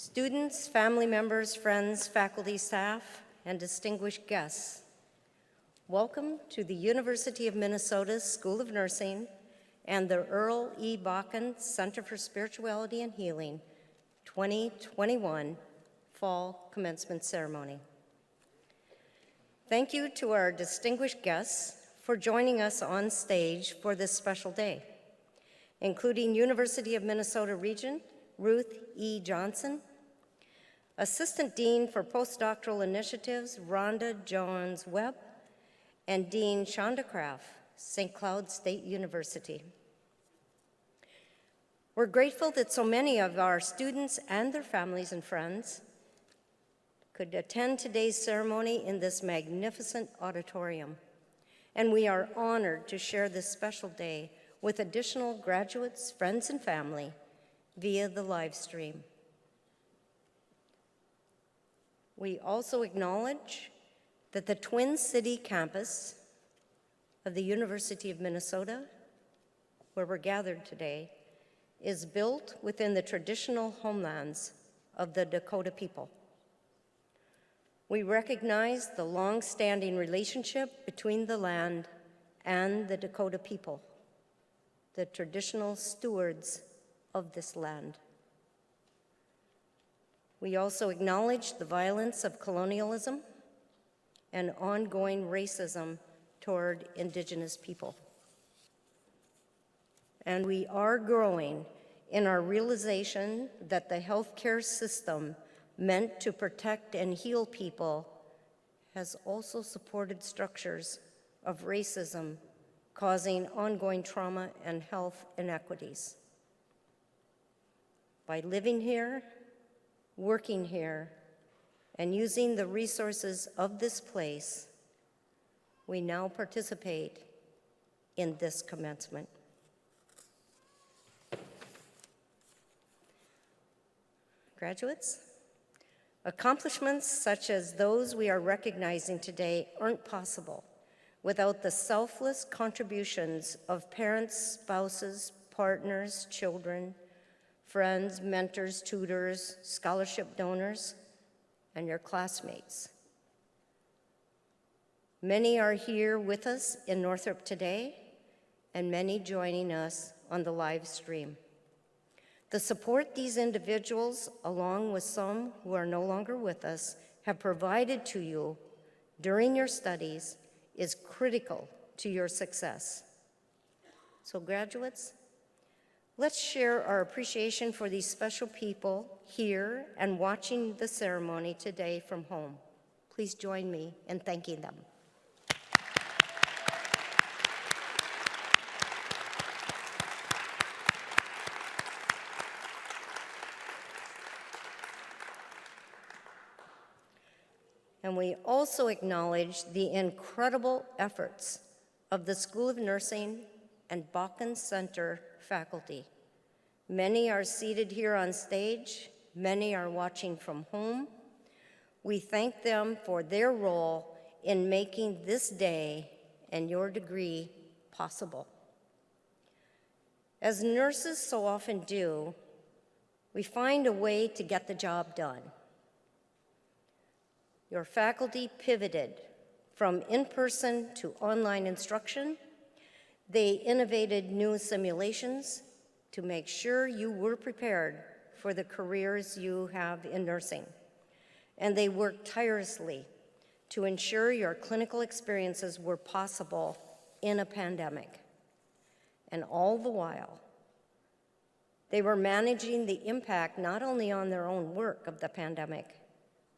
Students, family members, friends, faculty, staff, and distinguished guests, welcome to the University of Minnesota's School of Nursing and the Earl E. Bakken Center for Spirituality and Healing 2021 Fall Commencement Ceremony. Thank you to our distinguished guests for joining us on stage for this special day, including University of Minnesota Regent Ruth E. Johnson, Assistant Dean for Postdoctoral Initiatives Rhonda Jones Webb, and Dean Shonda Craft, St. Cloud State University. We're grateful that so many of our students and their families and friends could attend today's ceremony in this magnificent auditorium. And we are honored to share this special day with additional graduates, friends, and family via the live stream. We also acknowledge that the Twin City campus of the University of Minnesota, where we're gathered today, is built within the traditional homelands of the Dakota people. We recognize the long-standing relationship between the land and the Dakota people, the traditional stewards of this land. We also acknowledge the violence of colonialism and ongoing racism toward Indigenous people. And we are growing in our realization that the healthcare system meant to protect and heal people has also supported structures of racism, causing ongoing trauma and health inequities. By living here, working here, and using the resources of this place, we now participate in this commencement. Graduates, accomplishments such as those we are recognizing today aren't possible without the selfless contributions of parents, spouses, partners, children, friends, mentors, tutors, scholarship donors, and your classmates. Many are here with us in Northrop today, and many joining us on the live stream. The support these individuals, along with some who are no longer with us, have provided to you during your studies is critical to your success. So graduates, let's share our appreciation for these special people here and watching the ceremony today from home. Please join me in thanking them. And we also acknowledge the incredible efforts of the School of Nursing and Bakken Center faculty. Many are seated here on stage, many are watching from home. We thank them for their role in making this day and your degree possible. As nurses so often do, we find a way to get the job done. Your faculty pivoted from in-person to online instruction. They innovated new simulations to make sure you were prepared for the careers you have in nursing. And they worked tirelessly to ensure your clinical experiences were possible in a pandemic. And all the while, they were managing the impact not only on their own work of the pandemic,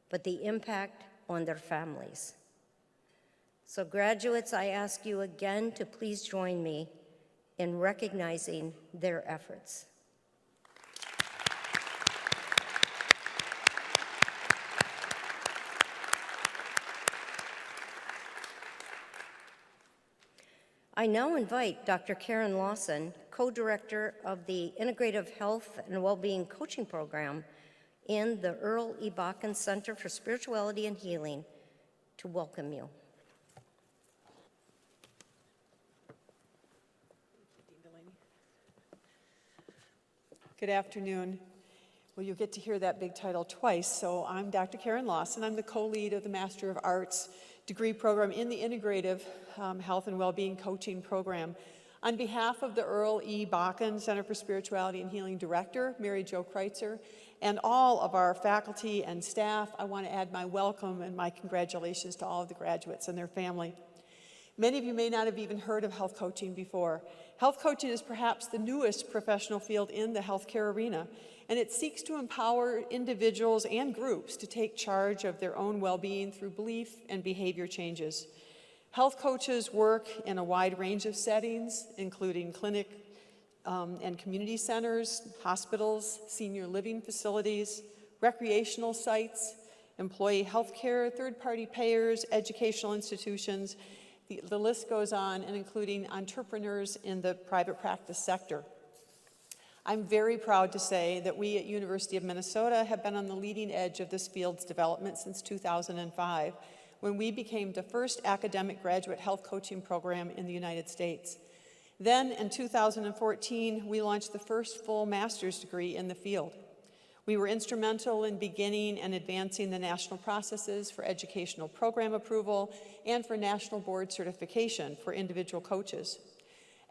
but the impact on their families. So graduates, I ask you again to please join me in recognizing their efforts. I now invite Dr. Karen Lawson, co-director of the Integrative Health and Wellbeing Coaching Program in the Earl E. Bakken Center for Spirituality and Healing, to welcome you. Good afternoon. Well, you'll get to hear that big title twice. So I'm Dr. Karen Lawson. I'm the co-lead of the Master of Arts degree program in the Integrative Health and Wellbeing Coaching Program. On behalf of the Earl E. Bakken Center for Spirituality and Healing Director, Mary Jo Kreitzer, and all of our faculty and staff, I want to add my welcome and my congratulations to all of the graduates and their family. Many of you may not have even heard of health coaching before. Health coaching is perhaps the newest professional field in the healthcare arena, and it seeks to empower individuals and groups to take charge of their own well-being through belief and behavior changes. Health coaches work in a wide range of settings, including clinic and community centers, hospitals, senior living facilities, recreational sites, employee health care, third-party payers, educational institutions. The list goes on, and including entrepreneurs in the private practice sector. I'm very proud to say that we at University of Minnesota have been on the leading edge of this field's development since 2005, when we became the first academic graduate health coaching program in the United States. Then, in 2014, we launched the first full master's degree in the field. We were instrumental in beginning and advancing the national processes for educational program approval and for national board certification for individual coaches.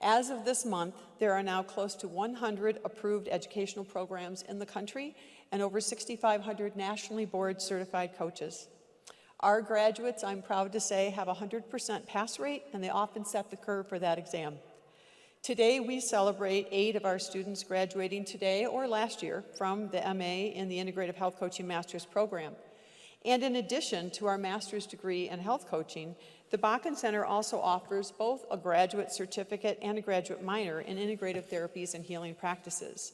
As of this month, there are now close to 100 approved educational programs in the country and over 6,500 nationally board certified coaches. Our graduates, I'm proud to say, have a 100% pass rate, and they often set the curve for that exam. Today, we celebrate 8 of our students graduating today or last year from the MA in the Integrative Health Coaching Master's Program. And in addition to our master's degree in health coaching, the Bakken Center also offers both a graduate certificate and a graduate minor in integrative therapies and healing practices.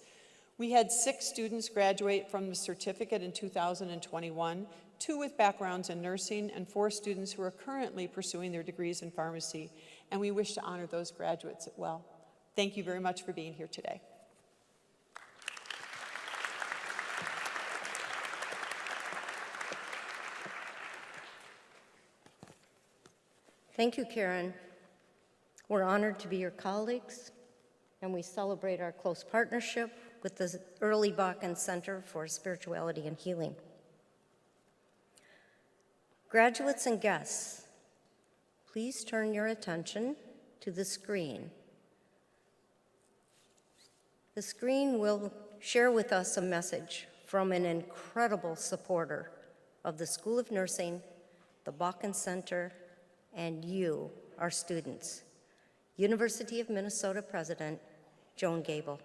We had 6 students graduate from the certificate in 2021, 2 with backgrounds in nursing, and 4 students who are currently pursuing their degrees in pharmacy, and we wish to honor those graduates as well. Thank you very much for being here today. Thank you, Karen. We're honored to be your colleagues, and we celebrate our close partnership with the Earl E. Bakken Center for Spirituality and Healing. Graduates and guests, please turn your attention to the screen. The screen will share with us a message from an incredible supporter of the School of Nursing, the Bakken Center, and you, our students. University of Minnesota President Joan Gabel.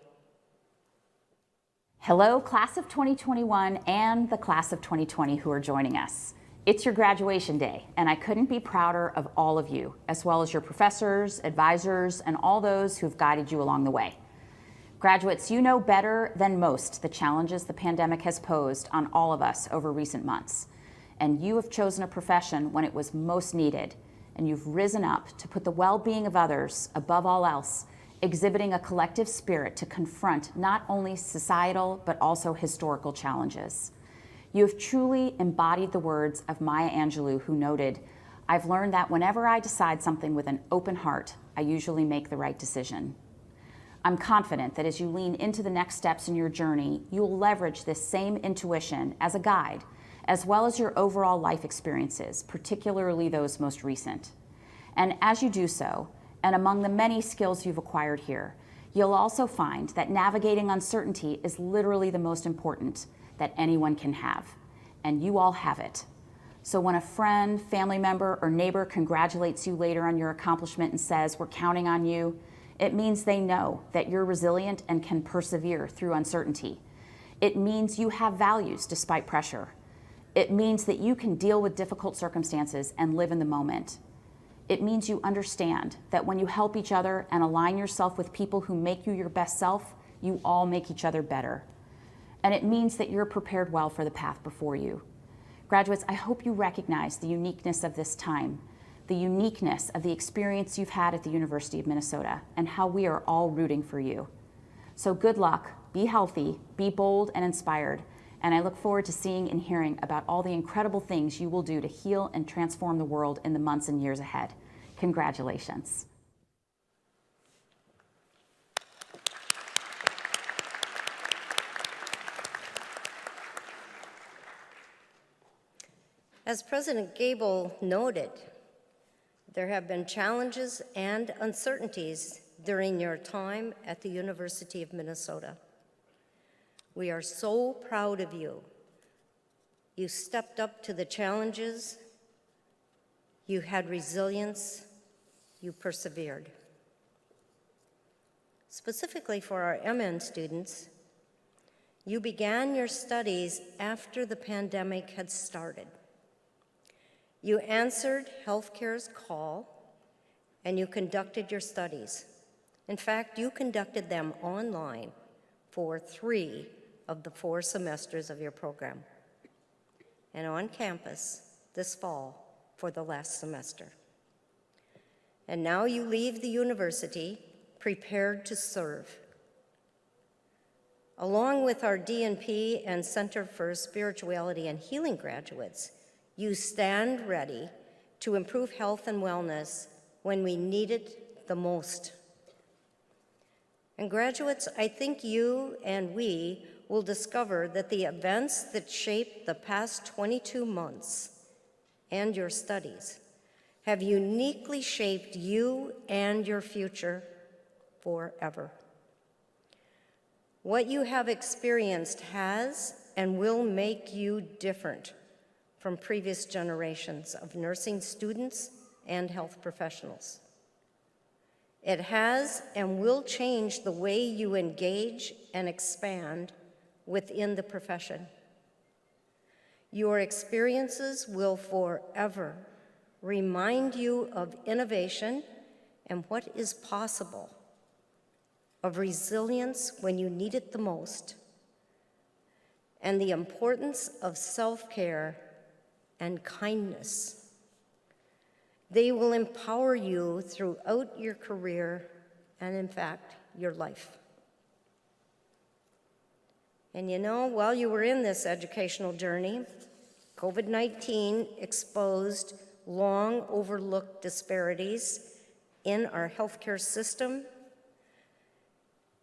Hello, class of 2021 and the class of 2020 who are joining us. It's your graduation day, and I couldn't be prouder of all of you, as well as your professors, advisors, and all those who've guided you along the way. Graduates, you know better than most the challenges the pandemic has posed on all of us over recent months, and you have chosen a profession when it was most needed, and you've risen up to put the well-being of others above all else, exhibiting a collective spirit to confront not only societal but also historical challenges. You have truly embodied the words of Maya Angelou, who noted, "I've learned that whenever I decide something with an open heart, I usually make the right decision." I'm confident that as you lean into the next steps in your journey, you'll leverage this same intuition as a guide, as well as your overall life experiences, particularly those most recent. And as you do so, and among the many skills you've acquired here, you'll also find that navigating uncertainty is literally the most important that anyone can have, and you all have it. So when a friend, family member, or neighbor congratulates you later on your accomplishment and says, "We're counting on you," it means they know that you're resilient and can persevere through uncertainty. It means you have values despite pressure. It means that you can deal with difficult circumstances and live in the moment. It means you understand that when you help each other and align yourself with people who make you your best self, you all make each other better. And it means that you're prepared well for the path before you. Graduates, I hope you recognize the uniqueness of this time, the uniqueness of the experience you've had at the University of Minnesota, and how we are all rooting for you. So good luck, be healthy, be bold and inspired, and I look forward to seeing and hearing about all the incredible things you will do to heal and transform the world in the months and years ahead. Congratulations. As President Gabel noted, there have been challenges and uncertainties during your time at the University of Minnesota. We are so proud of you. You stepped up to the challenges, you had resilience, you persevered. Specifically for our MN students, you began your studies after the pandemic had started. You answered healthcare's call, and you conducted your studies. In fact, you conducted them online for 3 of the 4 semesters of your program, and on campus this fall for the last semester. And now you leave the university prepared to serve. Along with our DNP and Center for Spirituality and Healing graduates, you stand ready to improve health and wellness when we need it the most. And graduates, I think you and we will discover that the events that shaped the past 22 months and your studies have uniquely shaped you and your future forever. What you have experienced has and will make you different from previous generations of nursing students and health professionals. It has and will change the way you engage and expand within the profession. Your experiences will forever remind you of innovation and what is possible, of resilience when you need it the most, and the importance of self-care and kindness. They will empower you throughout your career and, in fact, your life. And you know, while you were in this educational journey, COVID-19 exposed long overlooked disparities in our healthcare system.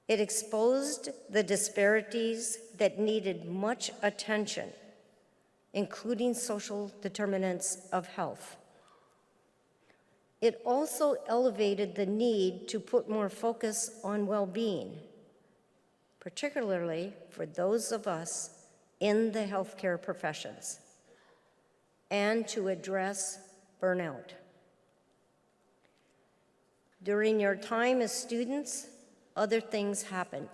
It exposed the disparities that needed much attention, including social determinants of health. It also elevated the need to put more focus on well-being, particularly for those of us in the healthcare professions, and to address burnout. During your time as students, other things happened.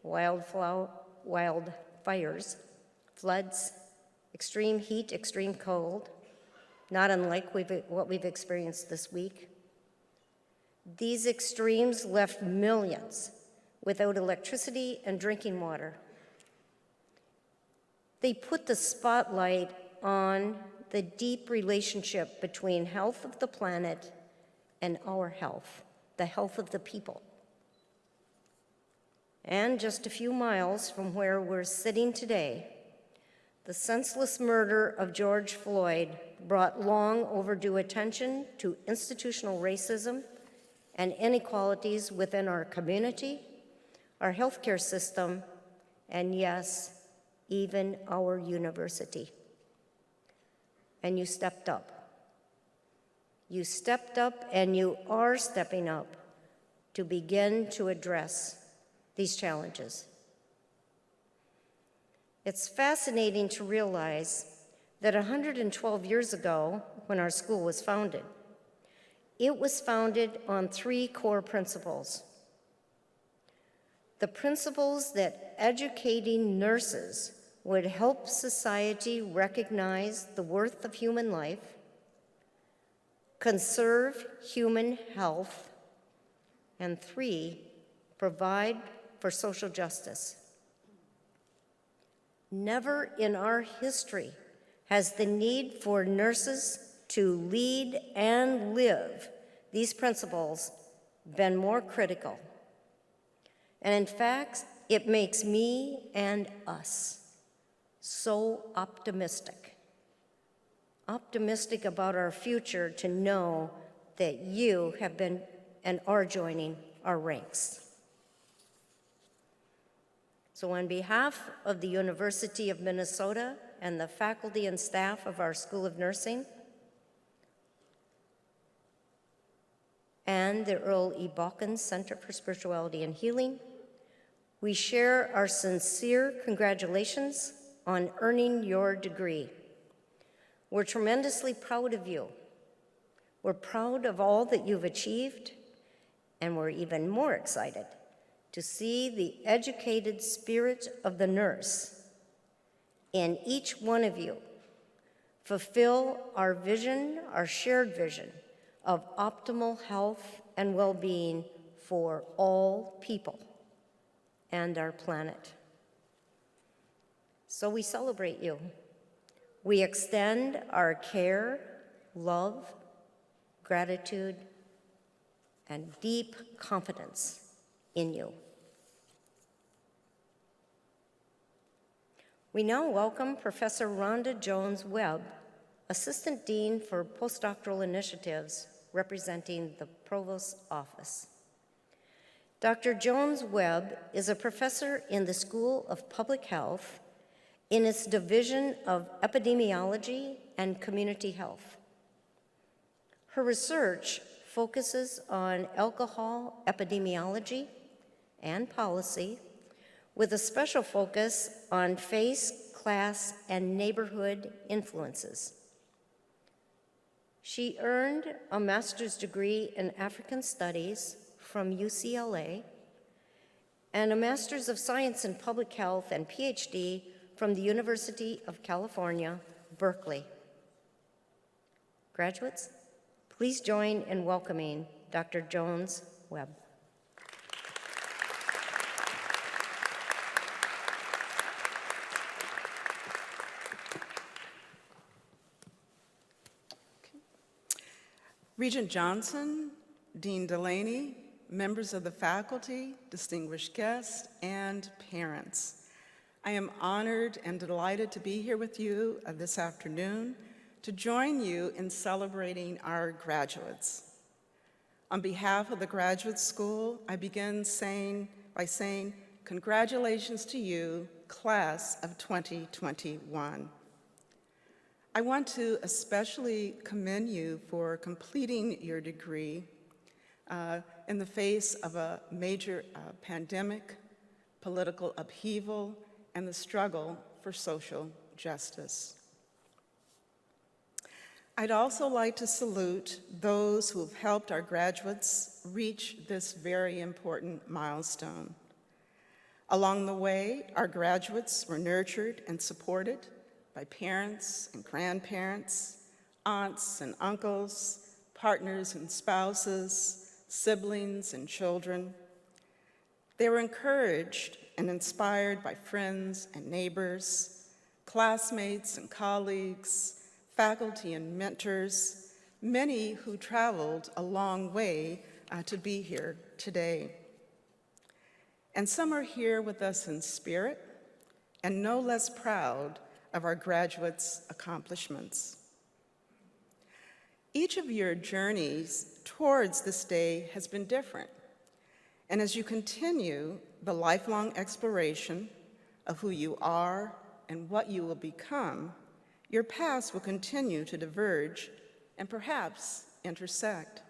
Wildfires, floods, extreme heat, extreme cold, not unlike what we've experienced this week. These extremes left millions without electricity and drinking water. They put the spotlight on the deep relationship between health of the planet and our health, the health of the people. And just a few miles from where we're sitting today, the senseless murder of George Floyd brought long overdue attention to institutional racism and inequalities within our community, our healthcare system, and yes, even our university. And you stepped up. You stepped up, and you are stepping up to begin to address these challenges. It's fascinating to realize that 112 years ago, when our school was founded, it was founded on 3 core principles. The principles that educating nurses would help society recognize the worth of human life, conserve human health, and 3, provide for social justice. Never in our history has the need for nurses to lead and live these principles been more critical. And in fact, it makes me and us so optimistic about our future to know that you have been and are joining our ranks. So on behalf of the University of Minnesota and the faculty and staff of our School of Nursing, and the Earl E. Bakken Center for Spirituality and Healing, we share our sincere congratulations on earning your degree. We're tremendously proud of you. We're proud of all that you've achieved, and we're even more excited to see the educated spirit of the nurse in each one of you fulfill our vision, our shared vision of optimal health and well-being for all people and our planet. So we celebrate you. We extend our care, love, gratitude, and deep confidence in you. We now welcome Professor Rhonda Jones-Webb, Assistant Dean for Postdoctoral Initiatives, representing the Provost's Office. Dr. Jones-Webb is a professor in the School of Public Health in its Division of Epidemiology and Community Health. Her research focuses on alcohol epidemiology and policy, with a special focus on face, class, and neighborhood influences. She earned a master's degree in African Studies from UCLA and a Master's of Science in Public Health and PhD from the University of California, Berkeley. Graduates, please join in welcoming Dr. Jones-Webb. Regent Johnson, Dean Delaney, members of the faculty, distinguished guests, and parents. I am honored and delighted to be here with you this afternoon to join you in celebrating our graduates. On behalf of the Graduate School, I begin by saying congratulations to you, class of 2021. I want to especially commend you for completing your degree in the face of a major pandemic, political upheaval, and the struggle for social justice. I'd also like to salute those who have helped our graduates reach this very important milestone. Along the way, our graduates were nurtured and supported by parents and grandparents, aunts and uncles, partners and spouses, siblings and children. They were encouraged and inspired by friends and neighbors, classmates and colleagues, faculty and mentors, many who traveled a long way to be here today. And some are here with us in spirit and no less proud of our graduates' accomplishments. Each of your journeys towards this day has been different. And as you continue the lifelong exploration of who you are and what you will become, your paths will continue to diverge and perhaps intersect.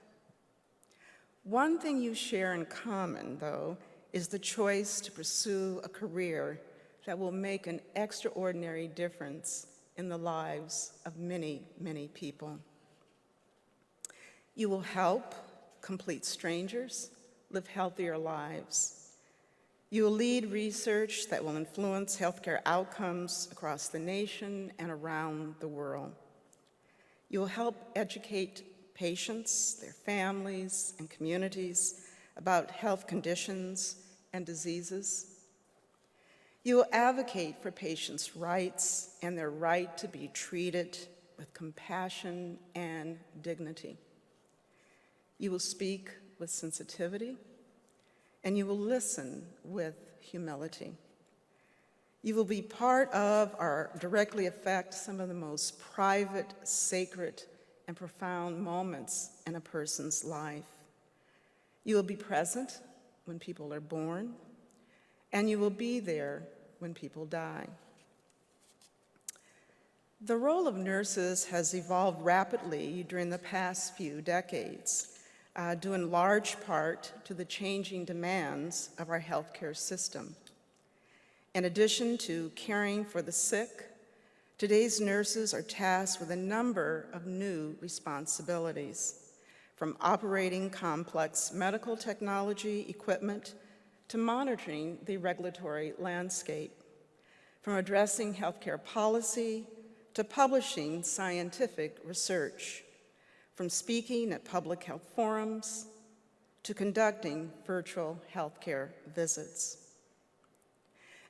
One thing you share in common, though, is the choice to pursue a career that will make an extraordinary difference in the lives of many, many people. You will help complete strangers live healthier lives. You will lead research that will influence healthcare outcomes across the nation and around the world. You will help educate patients, their families, and communities about health conditions and diseases. You will advocate for patients' rights and their right to be treated with compassion and dignity. You will speak with sensitivity, and you will listen with humility. You will be part of or directly affect some of the most private, sacred, and profound moments in a person's life. You will be present when people are born, and you will be there when people die. The role of nurses has evolved rapidly during the past few decades, due in large part to the changing demands of our healthcare system. In addition to caring for the sick, today's nurses are tasked with a number of new responsibilities, from operating complex medical technology equipment to monitoring the regulatory landscape, from addressing healthcare policy to publishing scientific research, from speaking at public health forums to conducting virtual healthcare visits.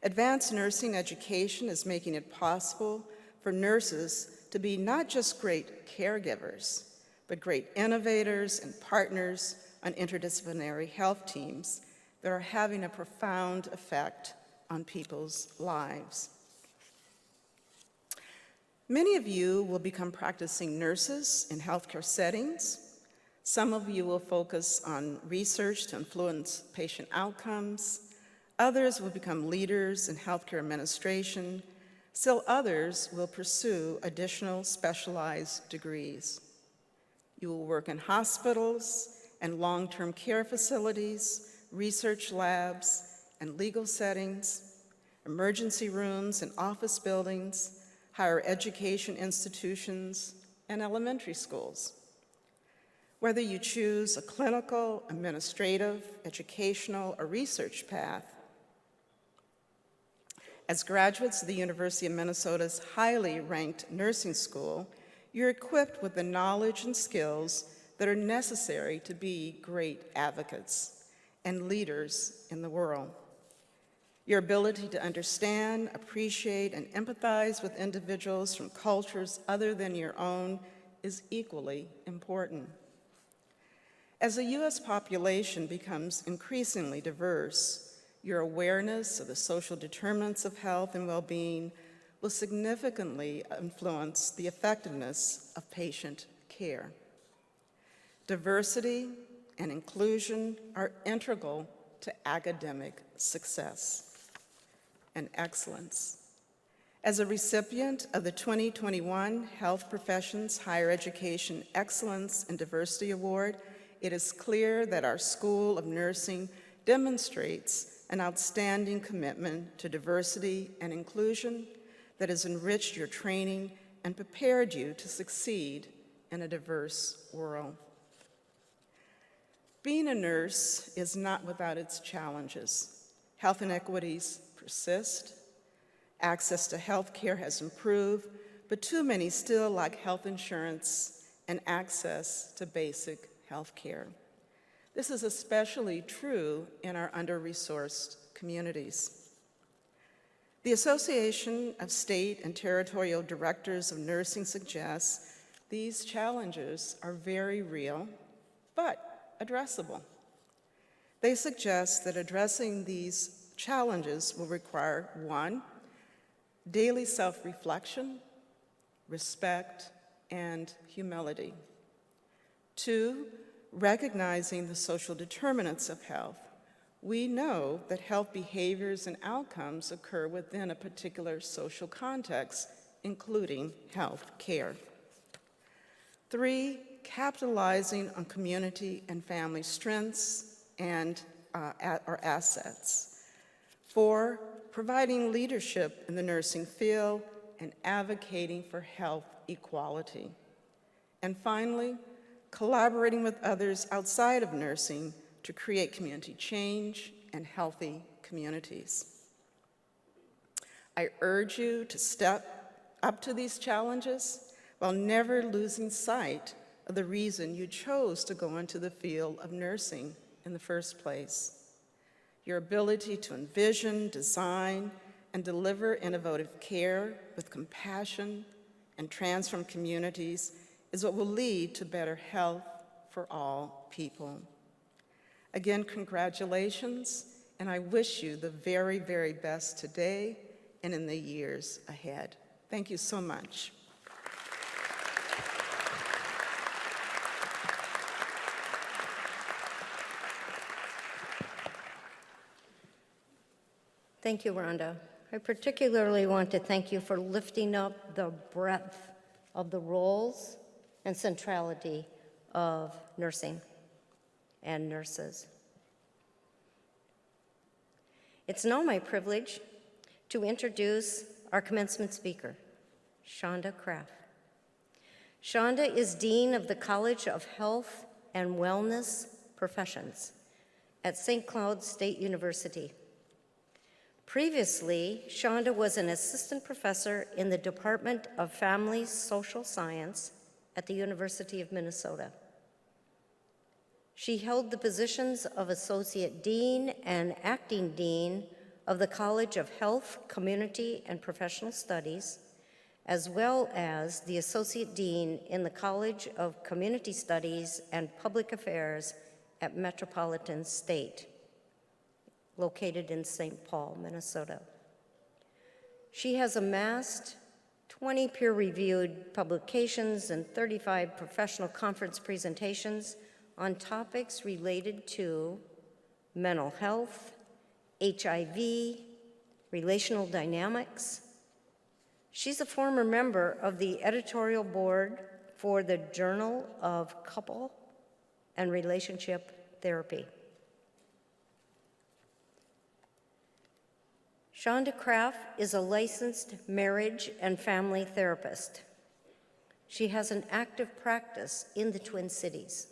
Advanced nursing education is making it possible for nurses to be not just great caregivers, but great innovators and partners on interdisciplinary health teams that are having a profound effect on people's lives. Many of you will become practicing nurses in healthcare settings. Some of you will focus on research to influence patient outcomes. Others will become leaders in healthcare administration. Still others will pursue additional specialized degrees. You will work in hospitals and long-term care facilities, research labs and legal settings, emergency rooms and office buildings, higher education institutions, and elementary schools. Whether you choose a clinical, administrative, educational, or research path, as graduates of the University of Minnesota's highly ranked nursing school, you're equipped with the knowledge and skills that are necessary to be great advocates and leaders in the world. Your ability to understand, appreciate, and empathize with individuals from cultures other than your own is equally important. As the U.S. population becomes increasingly diverse, your awareness of the social determinants of health and well-being will significantly influence the effectiveness of patient care. Diversity and inclusion are integral to academic success and excellence. As a recipient of the 2021 Health Professions Higher Education Excellence and Diversity Award, it is clear that our School of Nursing demonstrates an outstanding commitment to diversity and inclusion that has enriched your training and prepared you to succeed in a diverse world. Being a nurse is not without its challenges. Health inequities persist. Access to health care has improved, but too many still lack health insurance and access to basic health care. This is especially true in our under-resourced communities. The Association of State and Territorial Directors of Nursing suggests these challenges are very real, but addressable. They suggest that addressing these challenges will require 1, daily self-reflection, respect, and humility. 2, recognizing the social determinants of health. We know that health behaviors and outcomes occur within a particular social context, including health care. 3, capitalizing on community and family strengths and our assets. 4, providing leadership in the nursing field and advocating for health equality. And finally, collaborating with others outside of nursing to create community change and healthy communities. I urge you to step up to these challenges while never losing sight of the reason you chose to go into the field of nursing in the first place. Your ability to envision, design, and deliver innovative care with compassion and transform communities is what will lead to better health for all people. Again, congratulations, and I wish you the very, very best today and in the years ahead. Thank you so much. Thank you, Rhonda. I particularly want to thank you for lifting up the breadth of the roles and centrality of nursing and nurses. It's now my privilege to introduce our commencement speaker, Shonda Craft. Shonda is Dean of the College of Health and Wellness Professions at St. Cloud State University. Previously, Shonda was an assistant professor in the Department of Family Social Science at the University of Minnesota. She held the positions of Associate Dean and Acting Dean of the College of Health, Community, and Professional Studies, as well as the Associate Dean in the College of Community Studies and Public Affairs at Metropolitan State, located in St. Paul, Minnesota. She has amassed 20 peer-reviewed publications and 35 professional conference presentations on topics related to mental health, HIV, relational dynamics. She's a former member of the editorial board for the Journal of Couple and Relationship Therapy. Shonda Craft is a licensed marriage and family therapist. She has an active practice in the Twin Cities.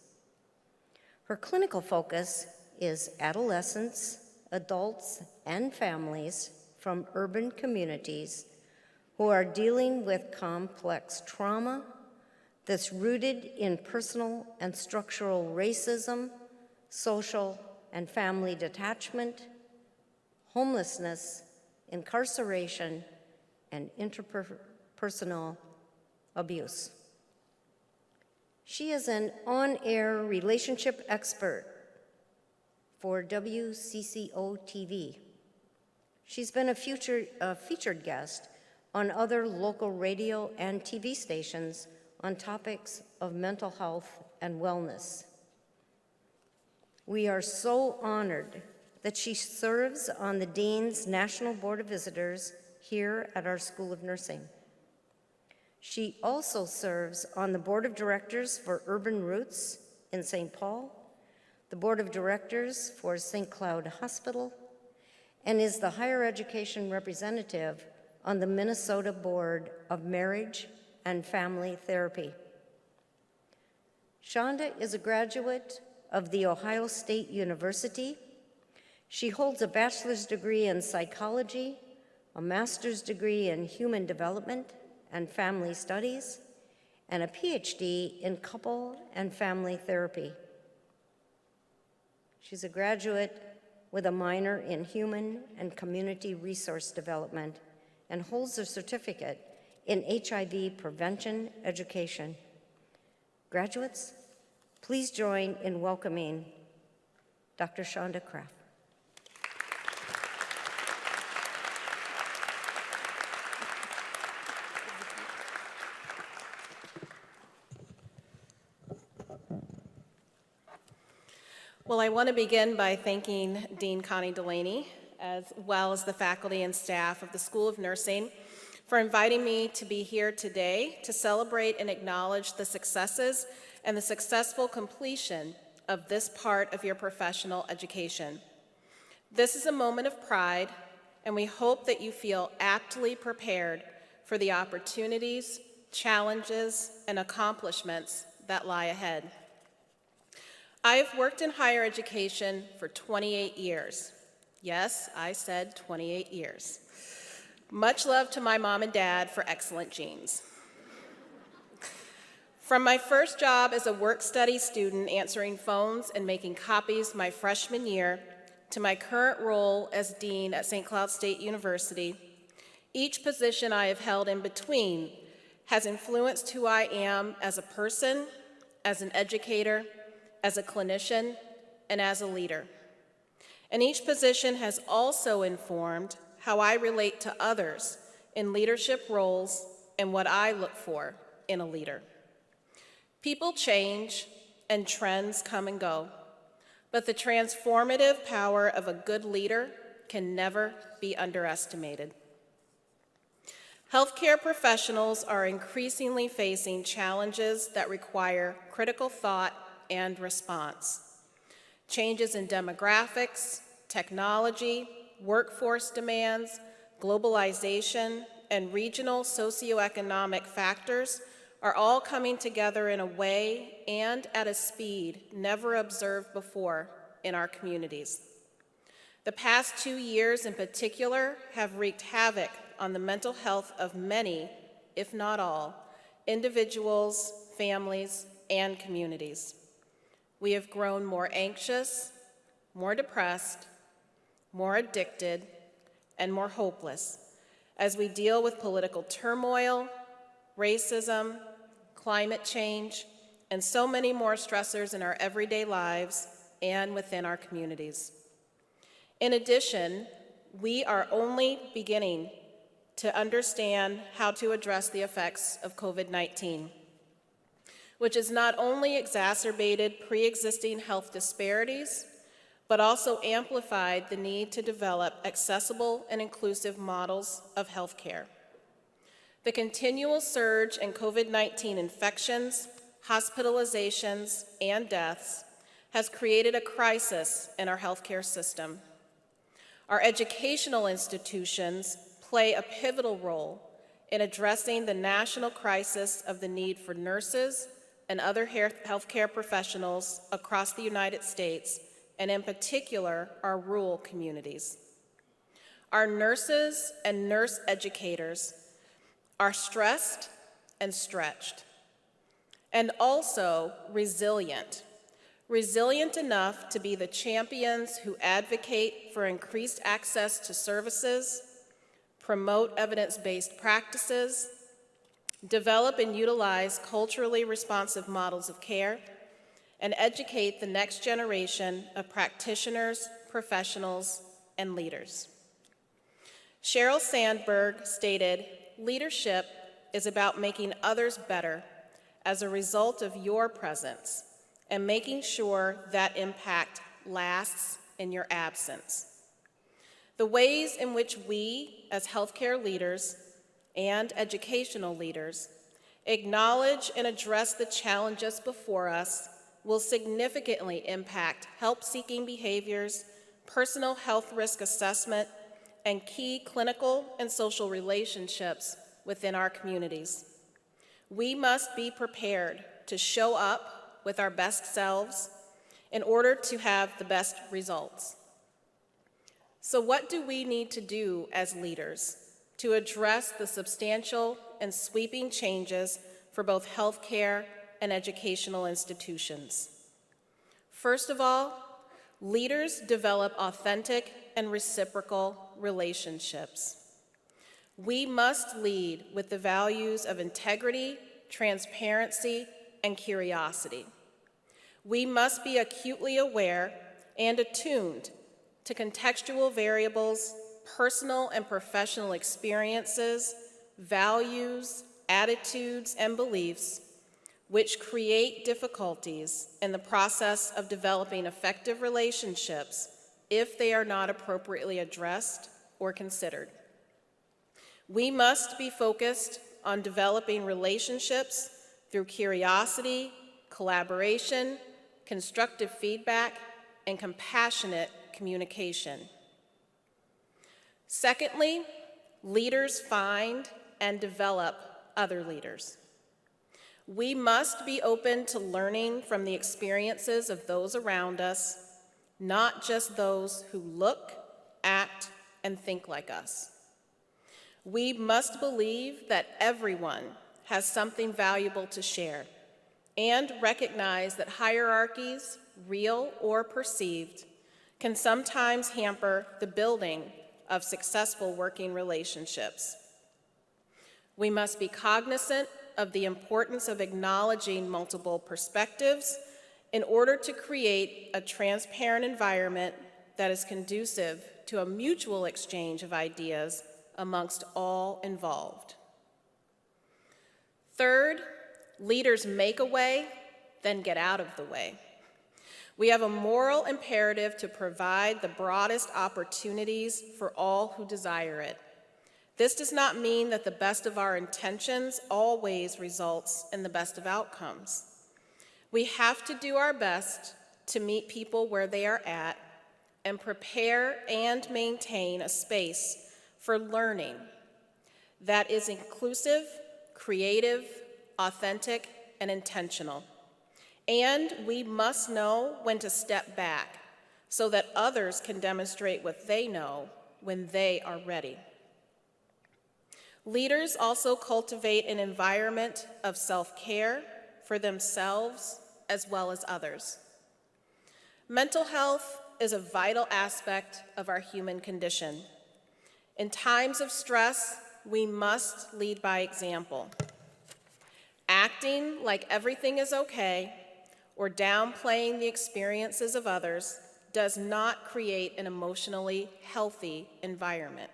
Her clinical focus is adolescents, adults, and families from urban communities who are dealing with complex trauma that's rooted in personal and structural racism, social and family detachment, homelessness, incarceration, and interpersonal abuse. She is an on-air relationship expert for WCCO TV. She's been a featured guest on other local radio and TV stations on topics of mental health and wellness. We are so honored that she serves on the Dean's National Board of Visitors here at our School of Nursing. She also serves on the Board of Directors for Urban Roots in St. Paul, the Board of Directors for St. Cloud Hospital, and is the higher education representative on the Minnesota Board of Marriage and Family Therapy. Shonda is a graduate of The Ohio State University. She holds a bachelor's degree in psychology, a master's degree in human development and family studies, and a PhD in couple and family therapy. She's a graduate with a minor in human and community resource development and holds a certificate in HIV prevention education. Graduates, please join in welcoming Dr. Shonda Craft. Well, I want to begin by thanking Dean Connie Delaney, as well as the faculty and staff of the School of Nursing, for inviting me to be here today to celebrate and acknowledge the successes and the successful completion of this part of your professional education. This is a moment of pride, and we hope that you feel aptly prepared for the opportunities, challenges, and accomplishments that lie ahead. I have worked in higher education for 28 years. Yes, I said 28 years. Much love to my mom and dad for excellent genes. From my first job as a work-study student answering phones and making copies my freshman year to my current role as dean at St. Cloud State University, each position I have held in between has influenced who I am as a person, as an educator, as a clinician, and as a leader. And each position has also informed how I relate to others in leadership roles and what I look for in a leader. People change and trends come and go, but the transformative power of a good leader can never be underestimated. Healthcare professionals are increasingly facing challenges that require critical thought and response. Changes in demographics, technology, workforce demands, globalization, and regional socioeconomic factors are all coming together in a way and at a speed never observed before in our communities. The past 2 years in particular have wreaked havoc on the mental health of many, if not all, individuals, families, and communities. We have grown more anxious, more depressed, more addicted, and more hopeless as we deal with political turmoil, racism, climate change, and so many more stressors in our everyday lives and within our communities. In addition, we are only beginning to understand how to address the effects of COVID-19, which has not only exacerbated pre-existing health disparities, but also amplified the need to develop accessible and inclusive models of healthcare. The continual surge in COVID-19 infections, hospitalizations, and deaths has created a crisis in our healthcare system. Our educational institutions play a pivotal role in addressing the national crisis of the need for nurses and other healthcare professionals across the United States, and in particular, our rural communities. Our nurses and nurse educators are stressed and stretched, and also resilient enough to be the champions who advocate for increased access to services, promote evidence-based practices, develop and utilize culturally responsive models of care, and educate the next generation of practitioners, professionals, and leaders. Sheryl Sandberg stated, "Leadership is about making others better as a result of your presence and making sure that impact lasts in your absence." The ways in which we, as healthcare leaders and educational leaders, acknowledge and address the challenges before us will significantly impact help-seeking behaviors, personal health risk assessment, and key clinical and social relationships within our communities. We must be prepared to show up with our best selves in order to have the best results. So what do we need to do as leaders to address the substantial and sweeping changes for both healthcare and educational institutions? First of all, leaders develop authentic and reciprocal relationships. We must lead with the values of integrity, transparency, and curiosity. We must be acutely aware and attuned to contextual variables, personal and professional experiences, values, attitudes, and beliefs, which create difficulties in the process of developing effective relationships if they are not appropriately addressed or considered. We must be focused on developing relationships through curiosity, collaboration, constructive feedback, and compassionate communication. Secondly, leaders find and develop other leaders. We must be open to learning from the experiences of those around us, not just those who look, act, and think like us. We must believe that everyone has something valuable to share and recognize that hierarchies, real or perceived, can sometimes hamper the building of successful working relationships. We must be cognizant of the importance of acknowledging multiple perspectives in order to create a transparent environment that is conducive to a mutual exchange of ideas amongst all involved. Third, leaders make a way, then get out of the way. We have a moral imperative to provide the broadest opportunities for all who desire it. This does not mean that the best of our intentions always results in the best of outcomes. We have to do our best to meet people where they are at and prepare and maintain a space for learning that is inclusive, creative, authentic, and intentional. And we must know when to step back so that others can demonstrate what they know when they are ready. Leaders also cultivate an environment of self-care for themselves as well as others. Mental health is a vital aspect of our human condition. In times of stress, we must lead by example. Acting like everything is okay or downplaying the experiences of others does not create an emotionally healthy environment.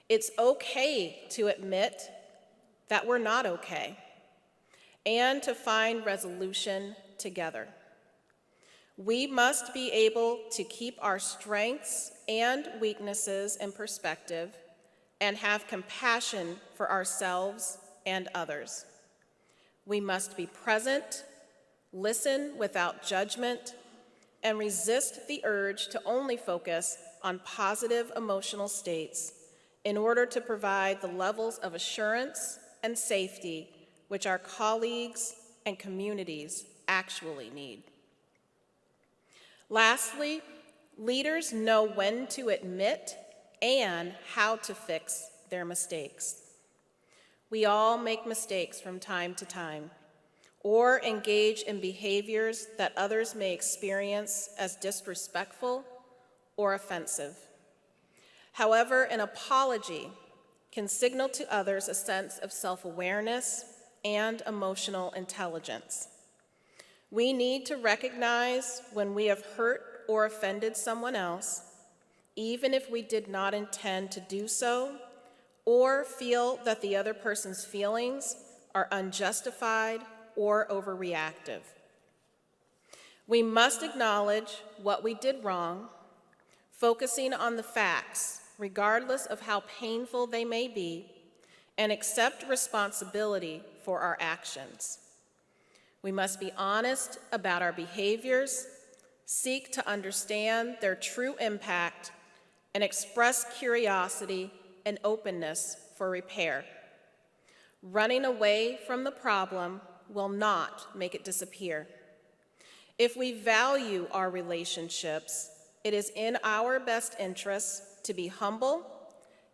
It's okay to admit that we're not okay and to find resolution together. We must be able to keep our strengths and weaknesses in perspective and have compassion for ourselves and others. We must be present, listen without judgment, and resist the urge to only focus on positive emotional states in order to provide the levels of assurance and safety which our colleagues and communities actually need. Lastly, leaders know when to admit and how to fix their mistakes. We all make mistakes from time to time, or engage in behaviors that others may experience as disrespectful or offensive. However, an apology can signal to others a sense of self-awareness and emotional intelligence. We need to recognize when we have hurt or offended someone else, even if we did not intend to do so, or feel that the other person's feelings are unjustified or overreactive. We must acknowledge what we did wrong, focusing on the facts, regardless of how painful they may be, and accept responsibility for our actions. We must be honest about our behaviors, seek to understand their true impact, and express curiosity and openness for repair. Running away from the problem will not make it disappear. If we value our relationships, it is in our best interest to be humble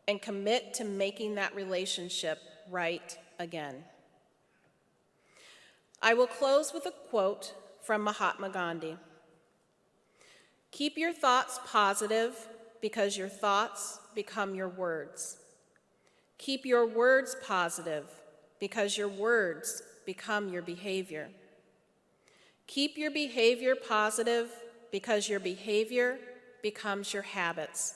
and commit to making that relationship right again. I will close with a quote from Mahatma Gandhi. Keep your thoughts positive because your thoughts become your words. Keep your words positive because your words become your behavior. Keep your behavior positive because your behavior becomes your habits.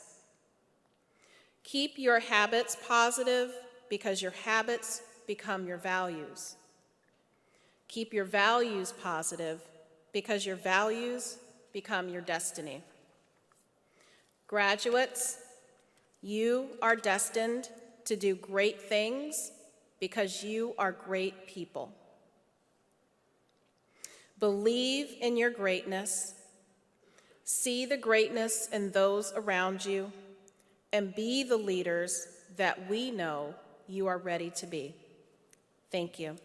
Keep your habits positive because your habits become your values. Keep your values positive because your values become your destiny. Graduates, you are destined to do great things because you are great people. Believe in your greatness, see the greatness in those around you, and be the leaders that we know you are ready to be. Thank you.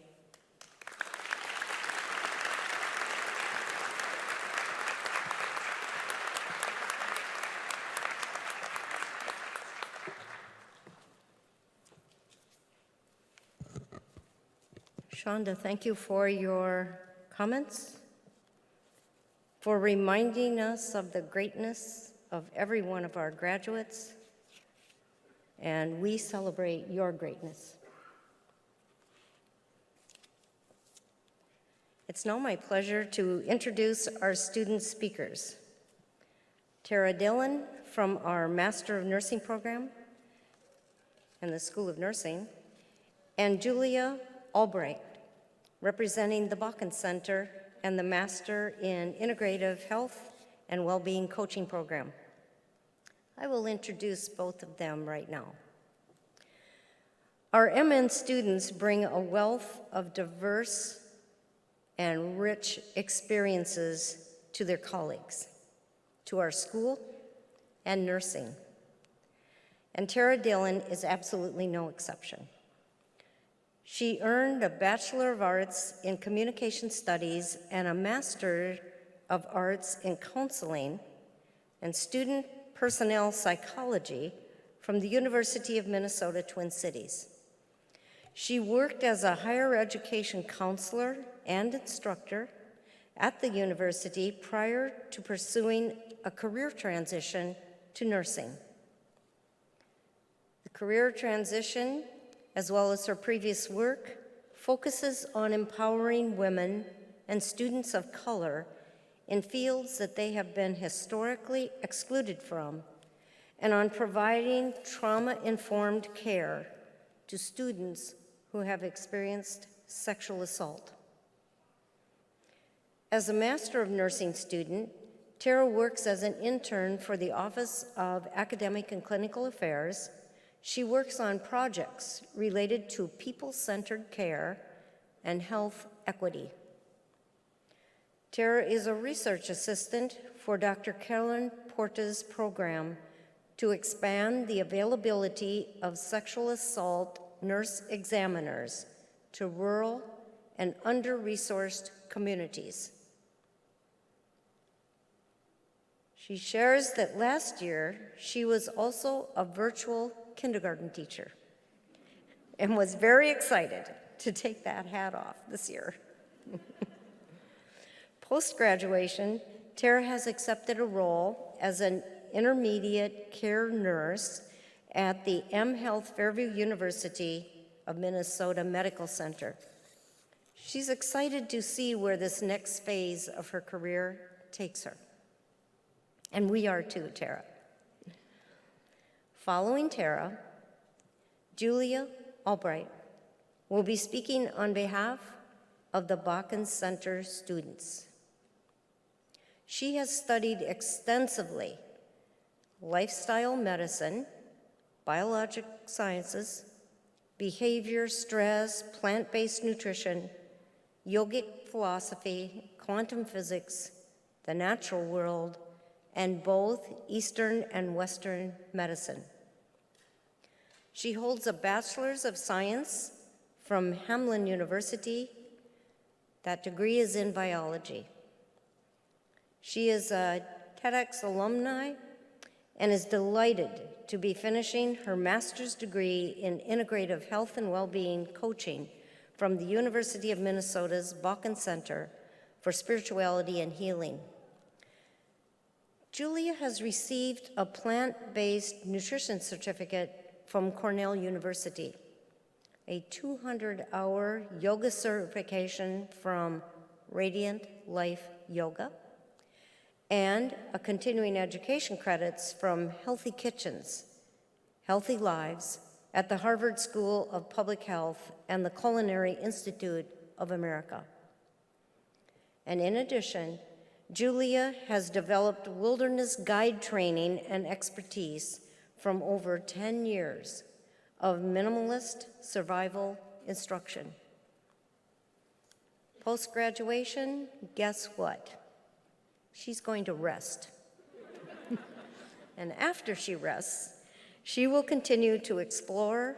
Shonda, thank you for your comments, for reminding us of the greatness of every one of our graduates, and we celebrate your greatness. It's now my pleasure to introduce our student speakers. Tara Dillon from our Master of Nursing program and the School of Nursing, and Julia Albright, representing the Bakken Center and the Master in Integrative Health and Wellbeing coaching program. I will introduce both of them right now. Our MN students bring a wealth of diverse and rich experiences to their colleagues, to our school, and nursing. And Tara Dillon is absolutely no exception. She earned a Bachelor of Arts in Communication Studies and a Master of Arts in Counseling and Student Personnel Psychology from the University of Minnesota Twin Cities. She worked as a higher education counselor and instructor at the university prior to pursuing a career transition to nursing. The career transition, as well as her previous work, focuses on empowering women and students of color in fields that they have been historically excluded from, and on providing trauma-informed care to students who have experienced sexual assault. As a Master of Nursing student, Tara works as an intern for the Office of Academic and Clinical Affairs. She works on projects related to people-centered care and health equity. Tara is a research assistant for Dr. Carolyn Porta's program to expand the availability of sexual assault nurse examiners to rural and under-resourced communities. She shares that last year she was also a virtual kindergarten teacher and was very excited to take that hat off this year. Post-graduation, Tara has accepted a role as an intermediate care nurse at the mHealth Fairview University of Minnesota Medical Center. She's excited to see where this next phase of her career takes her. And we are too, Tara. Following Tara, Julia Albright will be speaking on behalf of the Bakken Center students. She has studied extensively lifestyle medicine, biologic sciences, behavior, stress, plant-based nutrition, yogic philosophy, quantum physics, the natural world, and both Eastern and Western medicine. She holds a Bachelor's of Science from Hamline University. That degree is in biology. She is a TEDx alumni and is delighted to be finishing her master's degree in integrative health and well-being coaching from the University of Minnesota's Bakken Center for Spirituality and Healing. Julia has received a plant-based nutrition certificate from Cornell University, a 200-hour yoga certification from Radiant Life Yoga, and a continuing education credits from Healthy Kitchens, Healthy Lives at the Harvard School of Public Health and the Culinary Institute of America. And in addition, Julia has developed wilderness guide training and expertise from over 10 years of minimalist survival instruction. Post-graduation, guess what? She's going to rest. And after she rests, she will continue to explore.